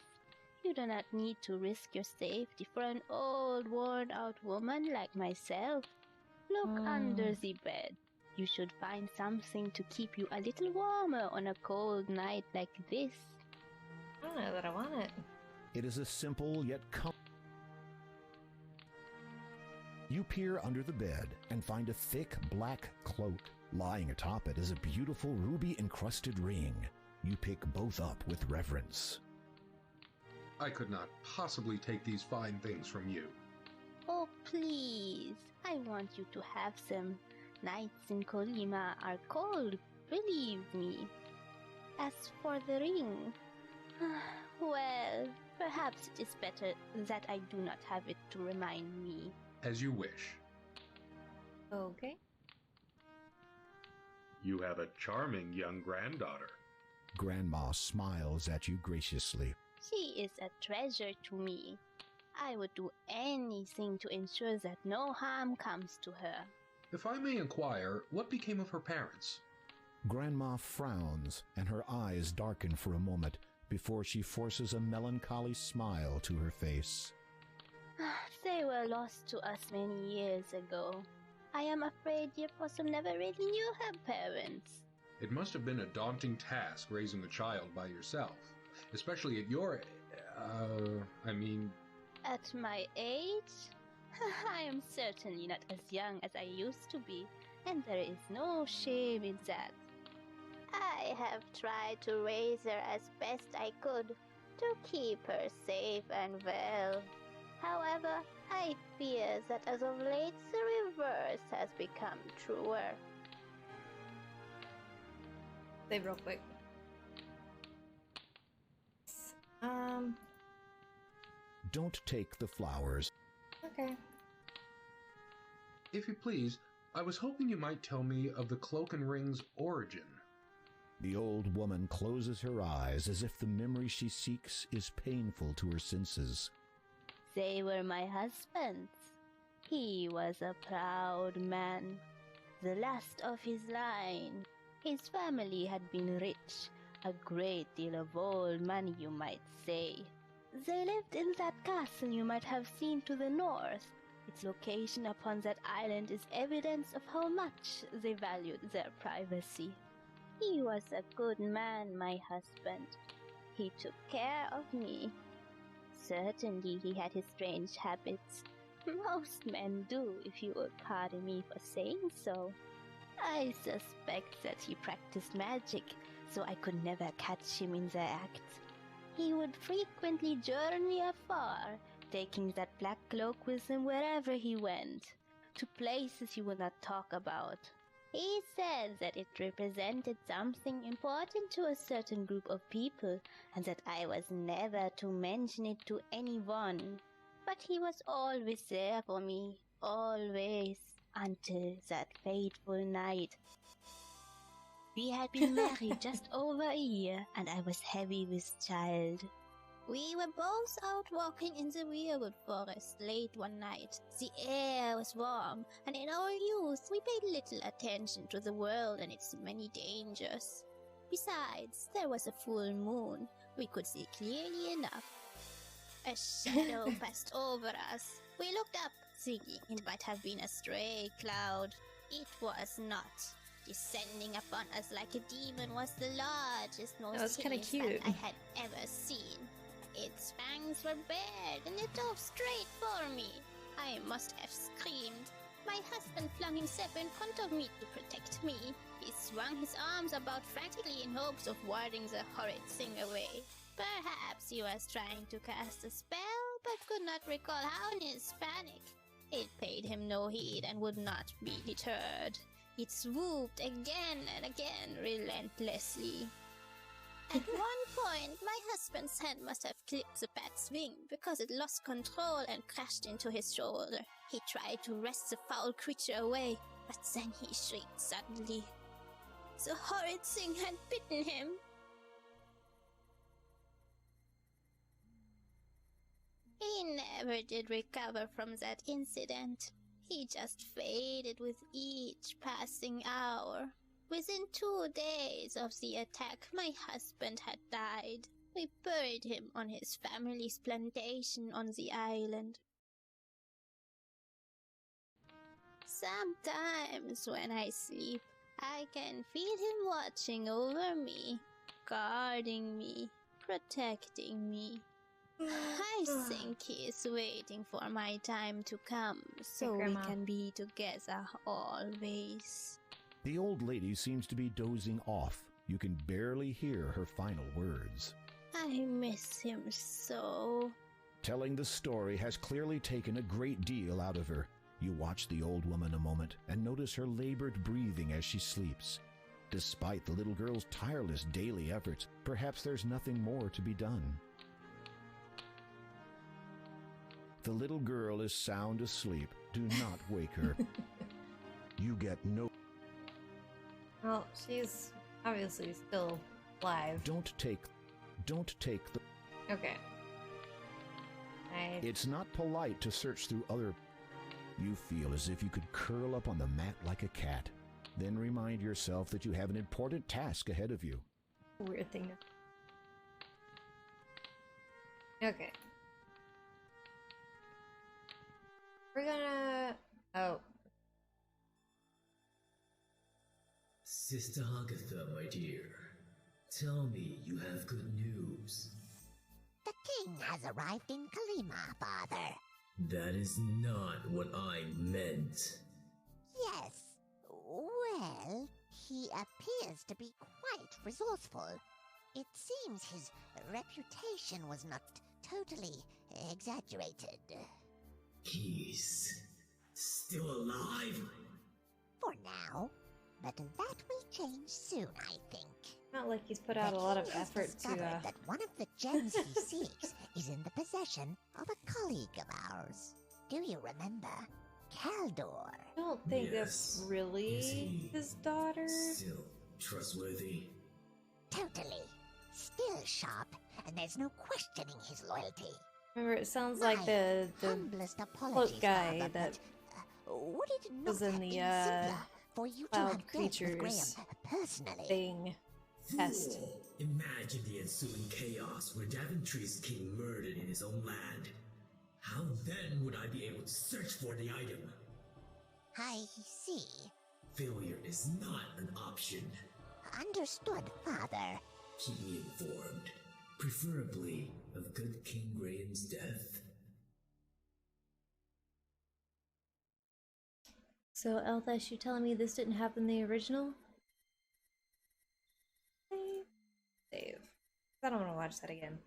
You do not need to risk your safety for an old, worn-out woman like myself. Look under the bed. You should find something to keep you a little warmer on a cold night like this. I don't know that I want it. It is a simple yet You peer under the bed and find a thick black cloak. Lying atop it is a beautiful ruby-encrusted ring. You pick both up with reverence. I could not possibly take these fine things from you. Oh, please. I want you to have them. Nights in Kolima are cold, believe me. As for the ring, well, perhaps it is better that I do not have it to remind me. As you wish. Okay. You have a charming young granddaughter. Grandma smiles at you graciously. She is a treasure to me. I would do anything to ensure that no harm comes to her. If I may inquire, what became of her parents? Grandma frowns, and her eyes darken for a moment before she forces a melancholy smile to her face. They were lost to us many years ago. I am afraid dear Possum never really knew her parents. It must have been a daunting task raising the child by yourself, especially at your, At my age? I am certainly not as young as I used to be, and there is no shame in that. I have tried to raise her as best I could, to keep her safe and well. However, I fear that as of late the reverse has become truer. Save real quick. Don't take the flowers. Okay. If you please, I was hoping you might tell me of the cloak and ring's origin. The old woman closes her eyes as if the memory she seeks is painful to her senses. They were my husband's. He was a proud man, the last of his line. His family had been rich, a great deal of old money, you might say. They lived in that castle you might have seen to the north. Its location upon that island is evidence of how much they valued their privacy. He was a good man, my husband. He took care of me. Certainly he had his strange habits. Most men do, if you would pardon me for saying so. I suspect that he practiced magic, so I could never catch him in the act. He would frequently journey afar, taking that black cloak with him wherever he went, to places he would not talk about. He said that it represented something important to a certain group of people, and that I was never to mention it to anyone. But he was always there for me, always, until that fateful night. We had been married just over a year, and I was heavy with child. We were both out walking in the weirwood forest late one night. The air was warm, and in our youth we paid little attention to the world and its many dangers. Besides, there was a full moon. We could see clearly enough. A shadow passed over us. We looked up, thinking it might have been a stray cloud. It was not. Descending upon us like a demon was the largest, most hideous that I had ever seen. Its fangs were bared, and it dove straight for me. I must have screamed. My husband flung himself in front of me to protect me. He swung his arms about frantically in hopes of warding the horrid thing away. Perhaps he was trying to cast a spell, but could not recall how in his panic. It paid him no heed and would not be deterred. It swooped again and again relentlessly. At one point, my husband's hand must have clipped the bat's wing because it lost control and crashed into his shoulder. He tried to wrest the foul creature away, but then he shrieked suddenly. The horrid thing had bitten him. He never did recover from that incident. He just faded with each passing hour. Within 2 days of the attack, my husband had died. We buried him on his family's plantation on the island. Sometimes when I sleep, I can feel him watching over me, guarding me, protecting me. I think he is waiting for my time to come so we Grandma. can be together always. The old lady seems to be dozing off. You can barely hear her final words. I miss him so. Telling the story has clearly taken a great deal out of her. You watch the old woman a moment and notice her labored breathing as she sleeps. Despite the little girl's tireless daily efforts, perhaps there's nothing more to be done. The little girl is sound asleep. Do not wake her. You get no... Well, she's obviously still alive. Don't take the... Okay. It's not polite to search through other... You feel as if you could curl up on the mat like a cat. Then remind yourself that you have an important task ahead of you. Weird thing. Okay. We're gonna... Oh. Sister Agatha, my dear, tell me you have good news. The king has arrived in Kalima, father. That is not what I meant. Yes. Well, he appears to be quite resourceful. It seems his reputation was not totally exaggerated. He's still alive? For now. But that will change soon, I think. Not like he's put out a lot of effort to, that one of the gems he seeks is in the possession of a colleague of ours. Do you remember? Kaldor. I don't think that's really his daughter. Still trustworthy? Totally. Still sharp, and there's no questioning his loyalty. Remember, it sounds like the cloak guy father, that would it not was in have the been simpler for you to cloud have dealt with Graham creatures personally? thing test. Fool! Imagine the ensuing chaos where Daventry's king murdered in his own land. How then would I be able to search for the item? I see. Failure is not an option. Understood, father. Keep me informed, preferably of good King Graham's death. So, Elthash, you telling me this didn't happen in the original? Save. I don't want to watch that again.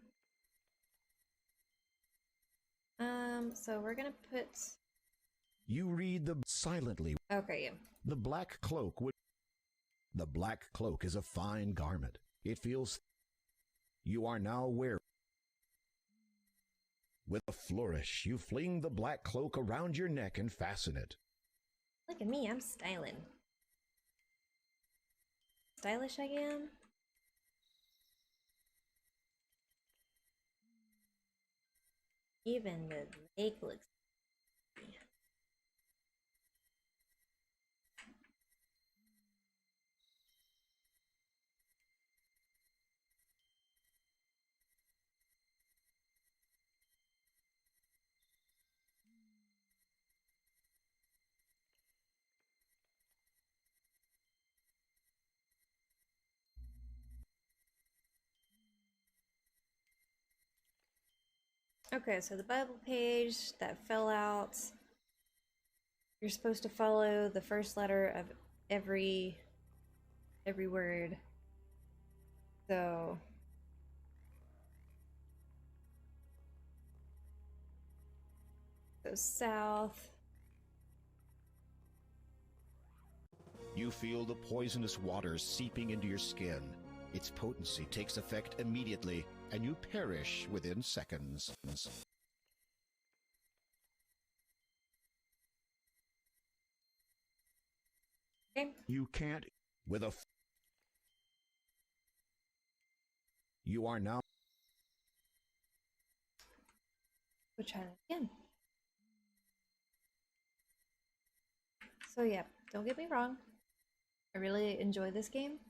So we're gonna put... You read the silently. Okay, yeah. The black cloak would... The black cloak is a fine garment. It feels... You are now wearing... With a flourish, you fling the black cloak around your neck and fasten it. Look at me, I'm styling. Stylish I am. Even the lake looks... Okay, so the Bible page that fell out, you're supposed to follow the first letter of every word. So south. You feel the poisonous waters seeping into your skin. Its potency takes effect immediately, and you perish within seconds. Okay. You can't... With a... You are now... We'll try that again. So yeah, don't get me wrong. I really enjoy this game.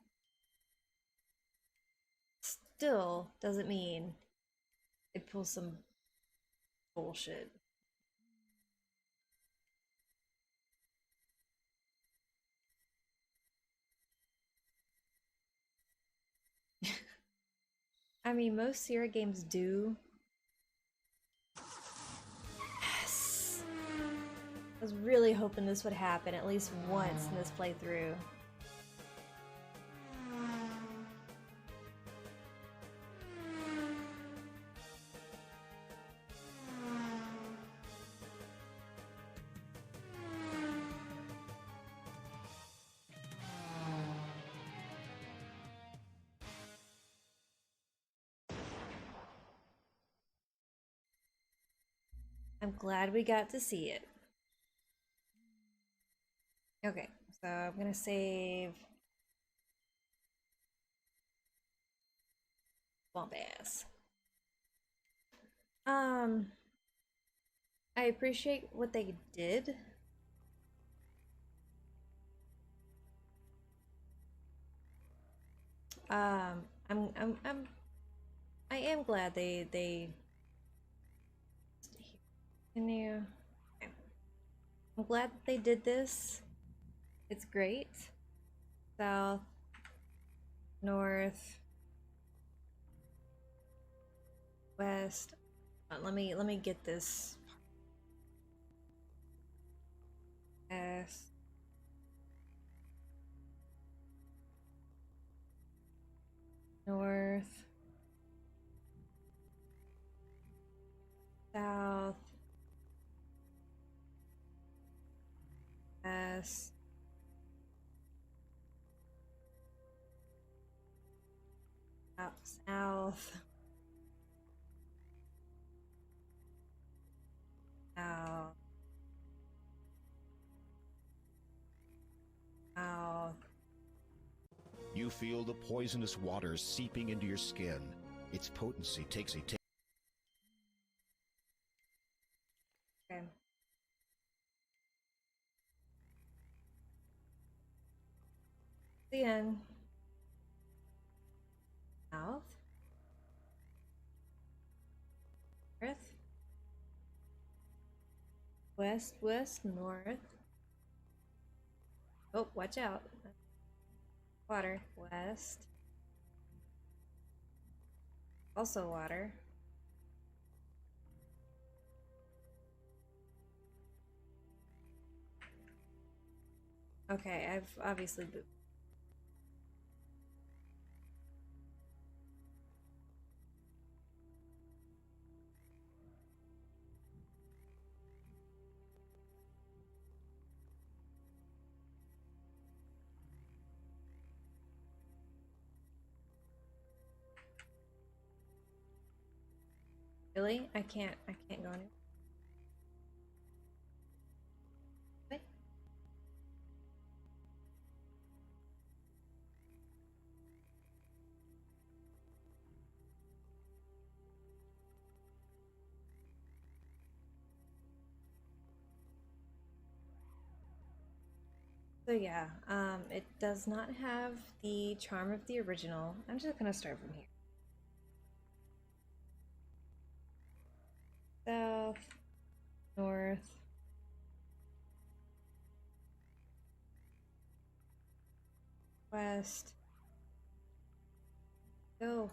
Still doesn't mean it pulls some bullshit. I mean, most Sierra games do was really hoping this would happen at least once in this playthrough. I'm glad we got to see it. Okay, so I'm gonna save Swamp Ass. I appreciate what they did. I am glad they continue. Okay. I'm glad that they did this. It's great. South, north, west. Let me get this. West. North. South. West. South. South. South. You feel the poisonous waters seeping into your skin. Its potency takes a taste. Okay. The end. South. North. West, west, north. Oh, watch out. Water. West. Also water. Okay, I've obviously moved. Really? I can't go anywhere. What? So yeah, it does not have the charm of the original. I'm just gonna start from here. South, north, west, go.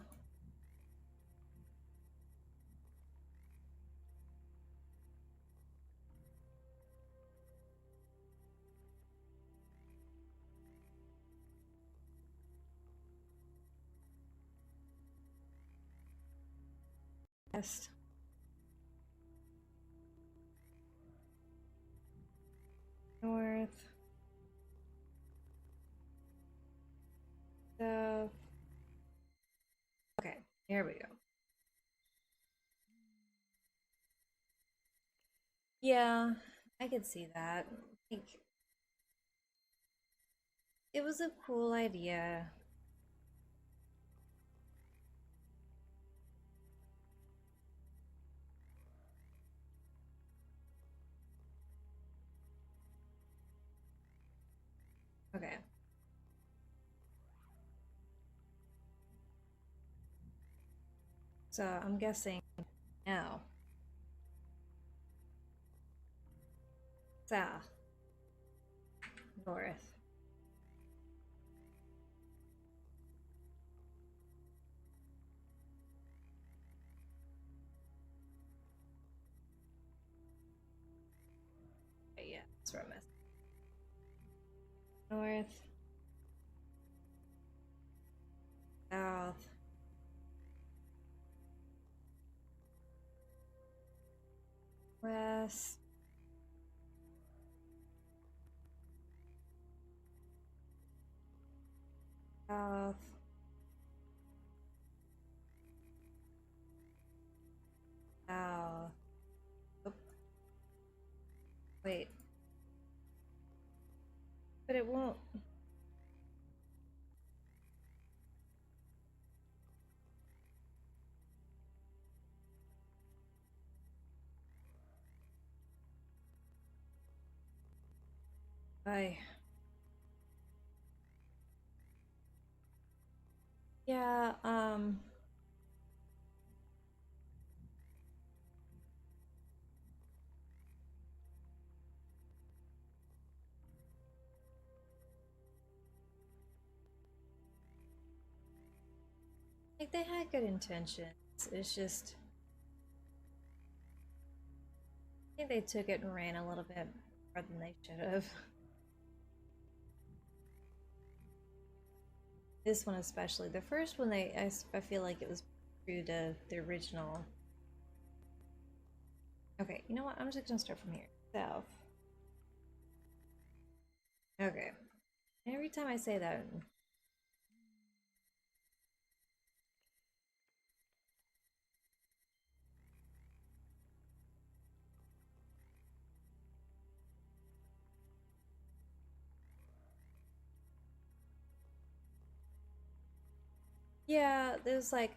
West. North. South. Okay, here we go. Yeah, I could see that. Like, it was a cool idea. Okay. So I'm guessing now. South. North. Yeah. that's where I missed. North. South. West. South. South. Oh. Wait. But it won't. Bye. Yeah, like they had good intentions. It's just I think they took it and ran a little bit more than they should have. This one especially. The first one, I feel like it was true to the original. Okay, you know what? I'm just gonna start from here. South. Okay. Every time I say that. Yeah, there's like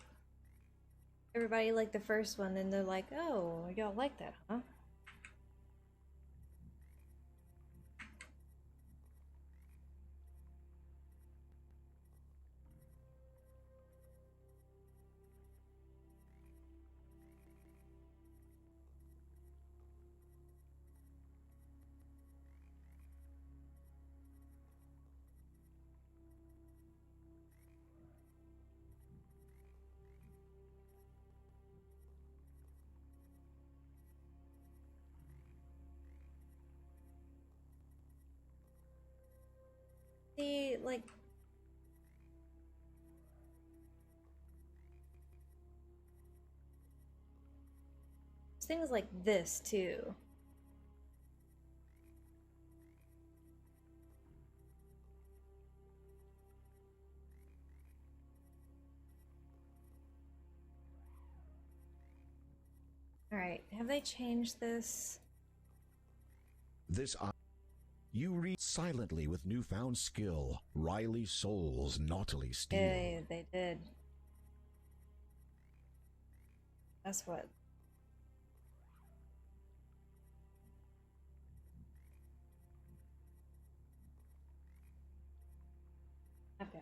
everybody like the first one, then they're like, oh, y'all like that, huh? See, like things like this too. Alright, have they changed this? You read silently with newfound skill. Riley Souls naughtily steal. Yeah, they did. That's what. Okay.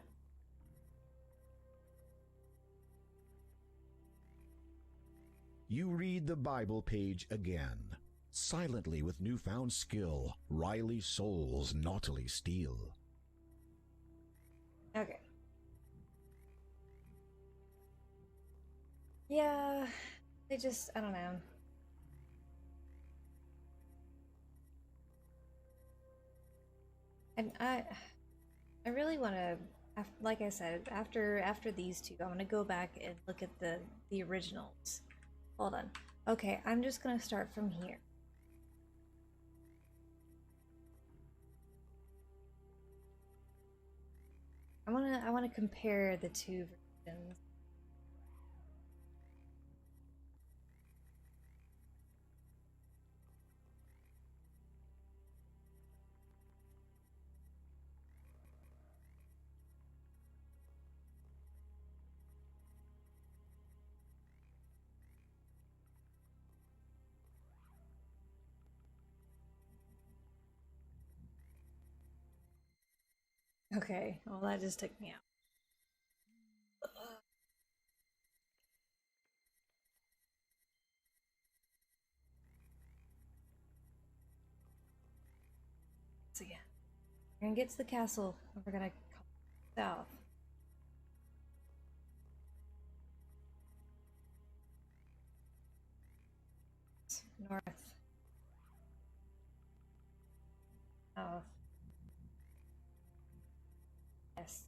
You read the Bible page again. Silently with newfound skill. Riley Souls naughtily steal. Okay. Yeah, they just, I don't know. And I really want to, like I said, after these two, I'm gonna go back and look at the originals. Hold on. Okay, I'm just gonna start from here. I wanna compare the two versions. Okay, well that just took me out. So yeah, we're gonna get to the castle. And we're gonna come south. North. Oh. Yes.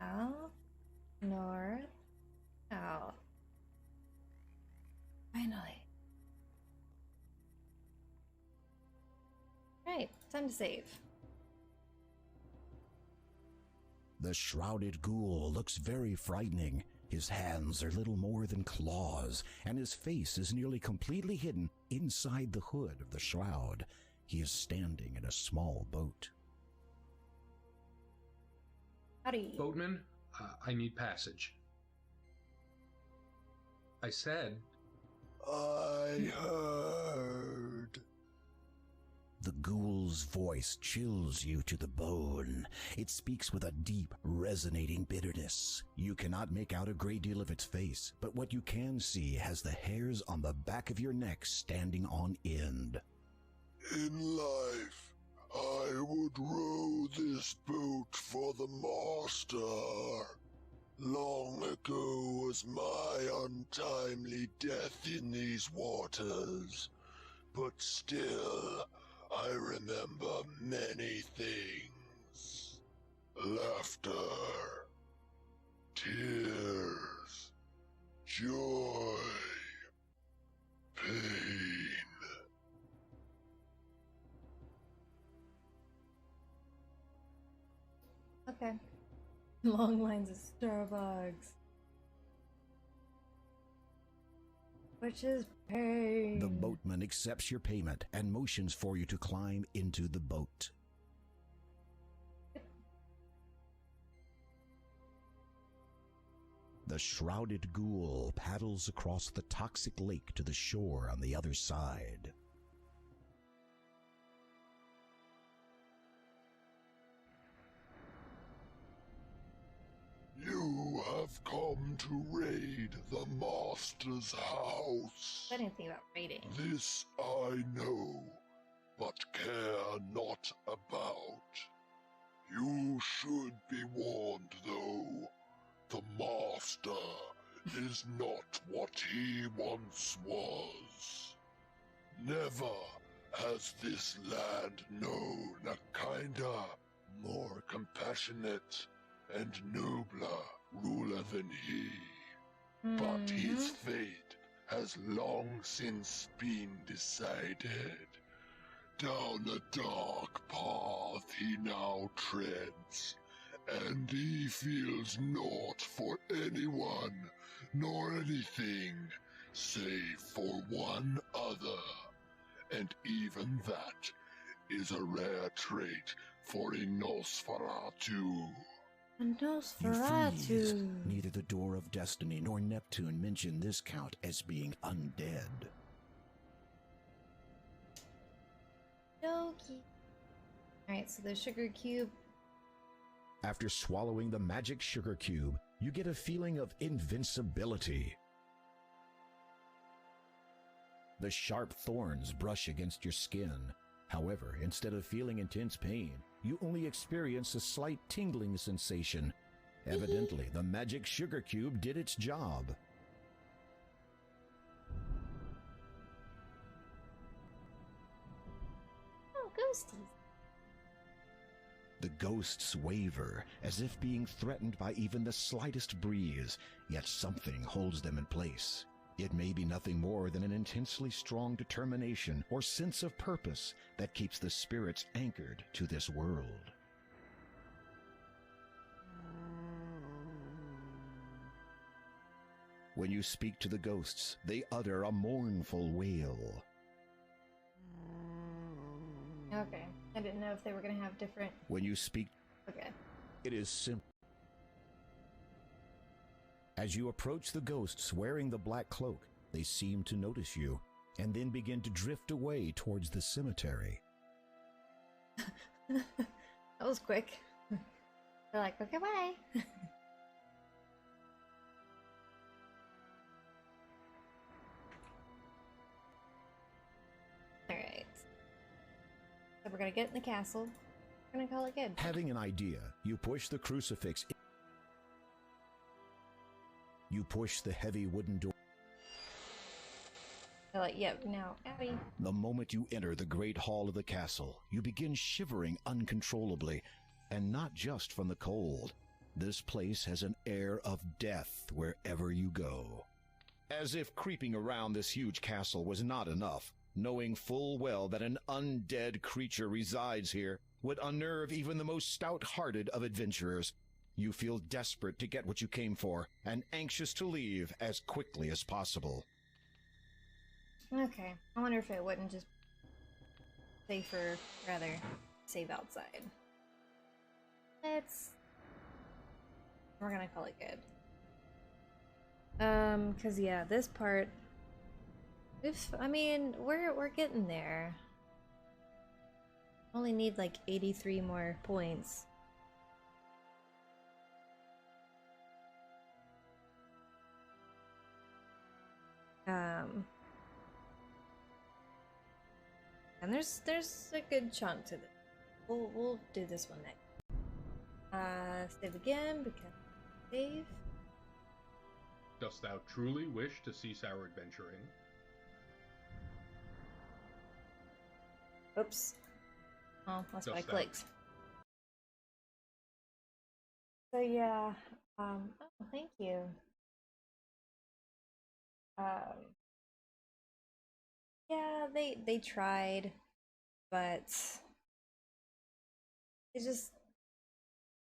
South, north, south. Finally. Right, time to save. The shrouded ghoul looks very frightening. His hands are little more than claws, and his face is nearly completely hidden inside the hood of the shroud. He is standing in a small boat. Howdy. Boatman, I need passage. I said... I heard. The ghoul's voice chills you to the bone. It speaks with a deep, resonating bitterness. You cannot make out a great deal of its face, but what you can see has the hairs on the back of your neck standing on end. In life, I would row this boat for the master. Long ago was my untimely death in these waters, but still, I remember many things. Laughter, tears, joy, pain. Okay. Long lines of Starbucks. Which is pain. The boatman accepts your payment and motions for you to climb into the boat. The shrouded ghoul paddles across the toxic lake to the shore on the other side. You have come to raid the master's house. I didn't think about raiding. This I know, but care not about. You should be warned, though. The master is not what he once was. Never has this land known a kinder, more compassionate, and nobler ruler than he. But his fate has long since been decided. Down a dark path he now treads, and he feels naught for anyone nor anything, save for one other. And even that is a rare trait for a Nosferatu. You Nosferatu. freeze. Neither the Door of Destiny nor Neptune mention this count as being undead. Doki. Alright, so the sugar cube. After swallowing the magic sugar cube, you get a feeling of invincibility. The sharp thorns brush against your skin. However, instead of feeling intense pain, you only experience a slight tingling sensation. Evidently, the magic sugar cube did its job. Oh, ghosties. The ghosts waver, as if being threatened by even the slightest breeze, yet something holds them in place. It may be nothing more than an intensely strong determination or sense of purpose that keeps the spirits anchored to this world. When you speak to the ghosts, they utter a mournful wail. Okay. I didn't know if they were going to have different... When you speak, Okay. it is simple. As you approach the ghosts wearing the black cloak, they seem to notice you, and then begin to drift away towards the cemetery. That was quick. They're like, okay, bye. Alright. So we're gonna get in the castle. We're gonna call it good. Having an idea, you push the crucifix. You push the heavy wooden door. They're like, yep, now, Abby. The moment you enter the great hall of the castle, you begin shivering uncontrollably, and not just from the cold. This place has an air of death wherever you go. As if creeping around this huge castle was not enough, knowing full well that an undead creature resides here would unnerve even the most stout-hearted of adventurers. You feel desperate to get what you came for, and anxious to leave as quickly as possible. Okay, I wonder if it wouldn't just safer, rather, save outside. We're gonna call it good. Cause yeah, this part, we're getting there. Only need like 83 more points. And there's a good chunk to this. We'll do this one next. Save again because save. Dost thou truly wish to cease our adventuring? Oops. Oh, that's what I Dost thou- clicked. So yeah, oh, thank you. Yeah, they tried, but it just,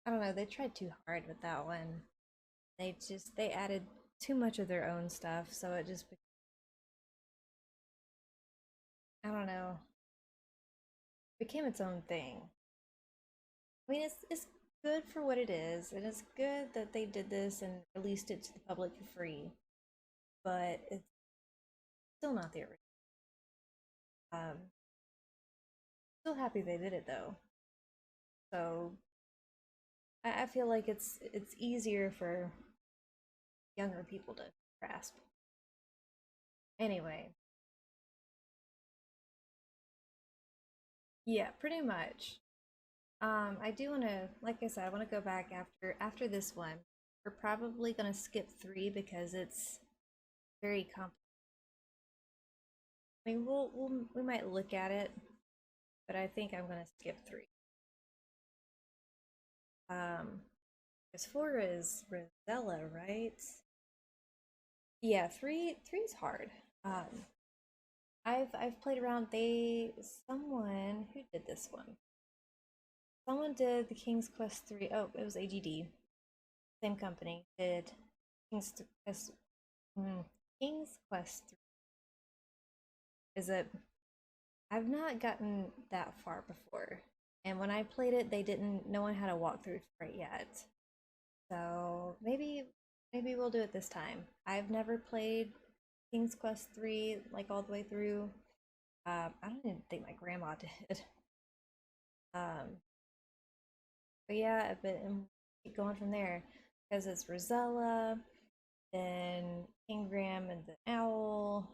I don't know, they tried too hard with that one. They added too much of their own stuff, so it just, I don't know, became its own thing. I mean, it's good for what it is, and it's good that they did this and released it to the public for free, but it's still not the original. Still happy they did it though. So I feel like it's easier for younger people to grasp. Anyway. Yeah, pretty much. I do want to, like I said, I want to go back after this one. We're probably gonna skip 3 because it's very complicated. I mean, we might look at it, but I think I'm gonna skip 3. Because 4 is Rosella, right? Yeah, 3 is hard. I've played around. Someone who did this one. Someone did the King's Quest 3. Oh, it was AGD. Same company did King's Quest 3. Is it? I've not gotten that far before, and when I played it, no one had a walkthrough for it yet. So maybe we'll do it this time. I've never played King's Quest 3 like all the way through. I don't even think my grandma did. But yeah, keep going from there because it's Rosella, then Ingram and the Owl,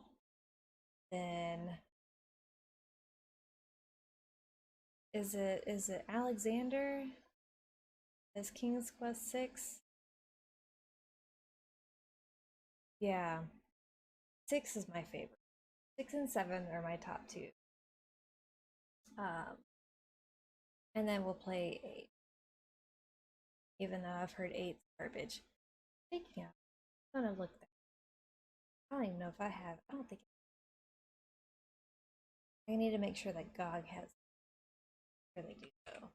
then is it Alexander as King's Quest 6? Yeah, 6 is my favorite. 6 and 7 are my top 2. And then we'll play 8. Even though I've heard 8's garbage. Speaking of, I'm gonna look there. I don't even know if I have. I don't think I need to make sure that GOG has. Where they do though.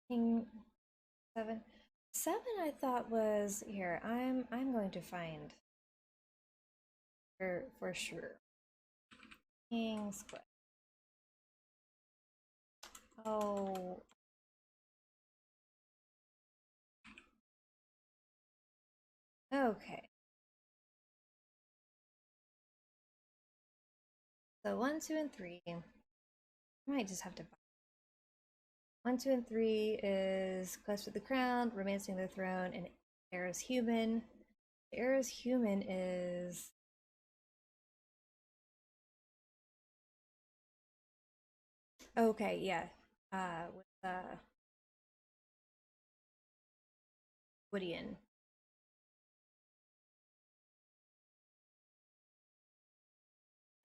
King 7. 7 I thought was here. I'm going to find for sure. King's Quest. Oh. Okay. So 1, 2, and 3. I might just have to. 1, 2, and 3 is Quest for the Crown, Romancing the Throne, and Era's Human. Era's Human is. Okay, yeah. With Woodian.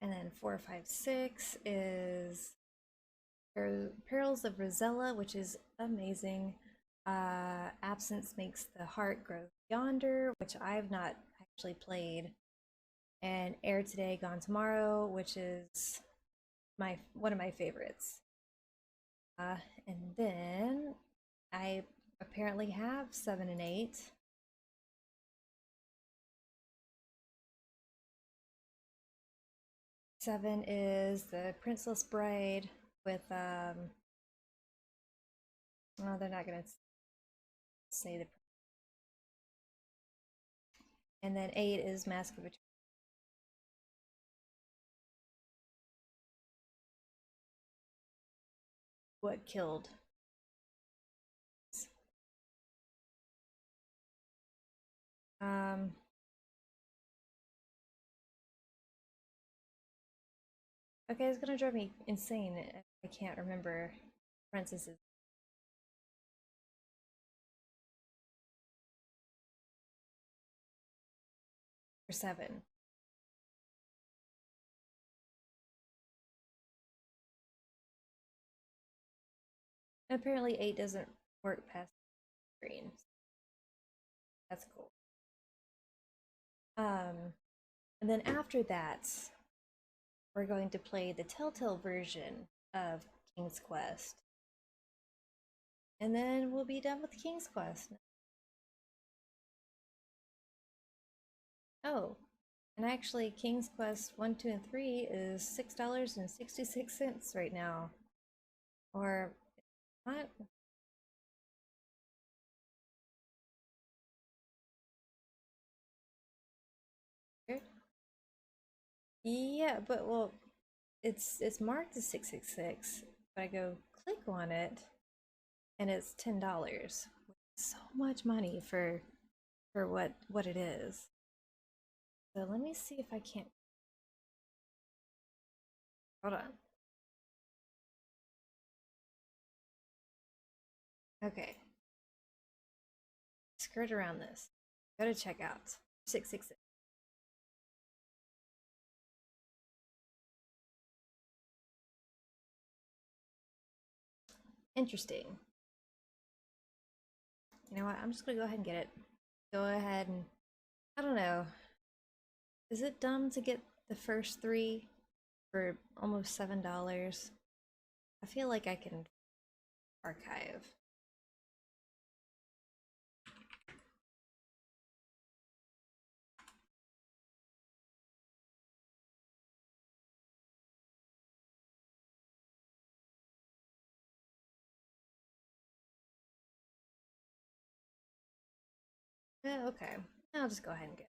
And then 456 is Perils of Rosella, which is amazing. Absence Makes the Heart Grow Yonder, which I've not actually played. And Air Today, Gone Tomorrow, which is one of my favorites. And then I apparently have 7 and 8. Seven is The Princeless Bride with oh, they're not gonna say the. And then 8 is Mask of Eternity. What killed? Okay, it's gonna drive me insane if I can't remember Princesses. For 7. And apparently 8 doesn't work past the screen. That's cool. And then after that, we're going to play the Telltale version of King's Quest. And then we'll be done with King's Quest. Oh, and actually King's Quest 1, 2, and 3 is $6.66 right now. Or not. Yeah, but well, it's marked as 666, but I go click on it and it's $10. So much money for what it is. So let me see if I can't. Hold on. Okay. Skirt around this. Go to checkout. 666. Interesting. You know what? I'm just gonna go ahead and get it. Go ahead and I don't know. Is it dumb to get the first 3 for almost $7? I feel like I can archive. Okay. I'll just go ahead and get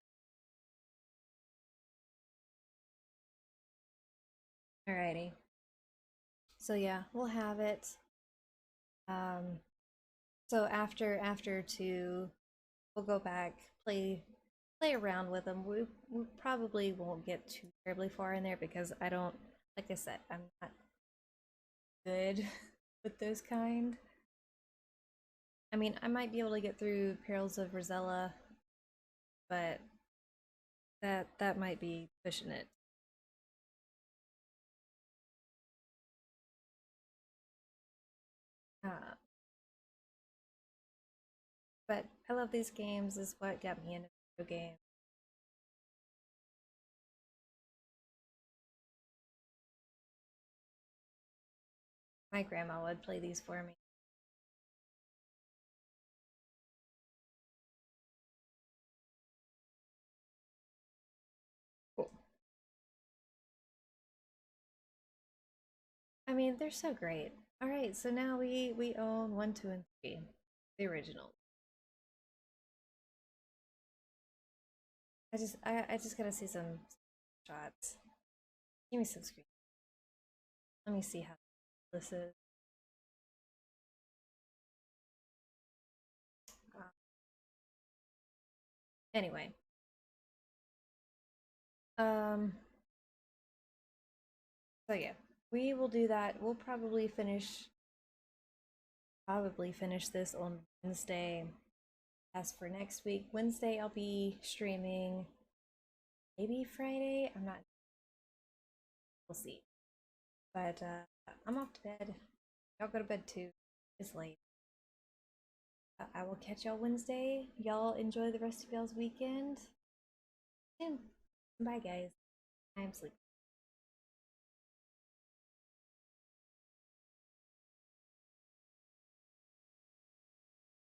it. Alrighty. So yeah, we'll have it. So after 2, we'll go back, play around with them. We probably won't get too terribly far in there because I don't, like I said, I'm not good with those kind. I mean, I might be able to get through Perils of Rosella, but that might be pushing it. But I love these games. This is what got me into video games. My grandma would play these for me. Cool. I mean, they're so great. All right, so now we own 1, 2, and 3, the original. I just gotta see some shots. Give me some screen. Let me see how this is. Anyway. So yeah, we will do that. We'll probably finish this on Wednesday. As for next week, Wednesday I'll be streaming. Maybe Friday. I'm not. We'll see. But I'm off to bed. Y'all go to bed too. It's late. I will catch y'all Wednesday. Y'all enjoy the rest of y'all's weekend. And bye, guys. I'm sleeping.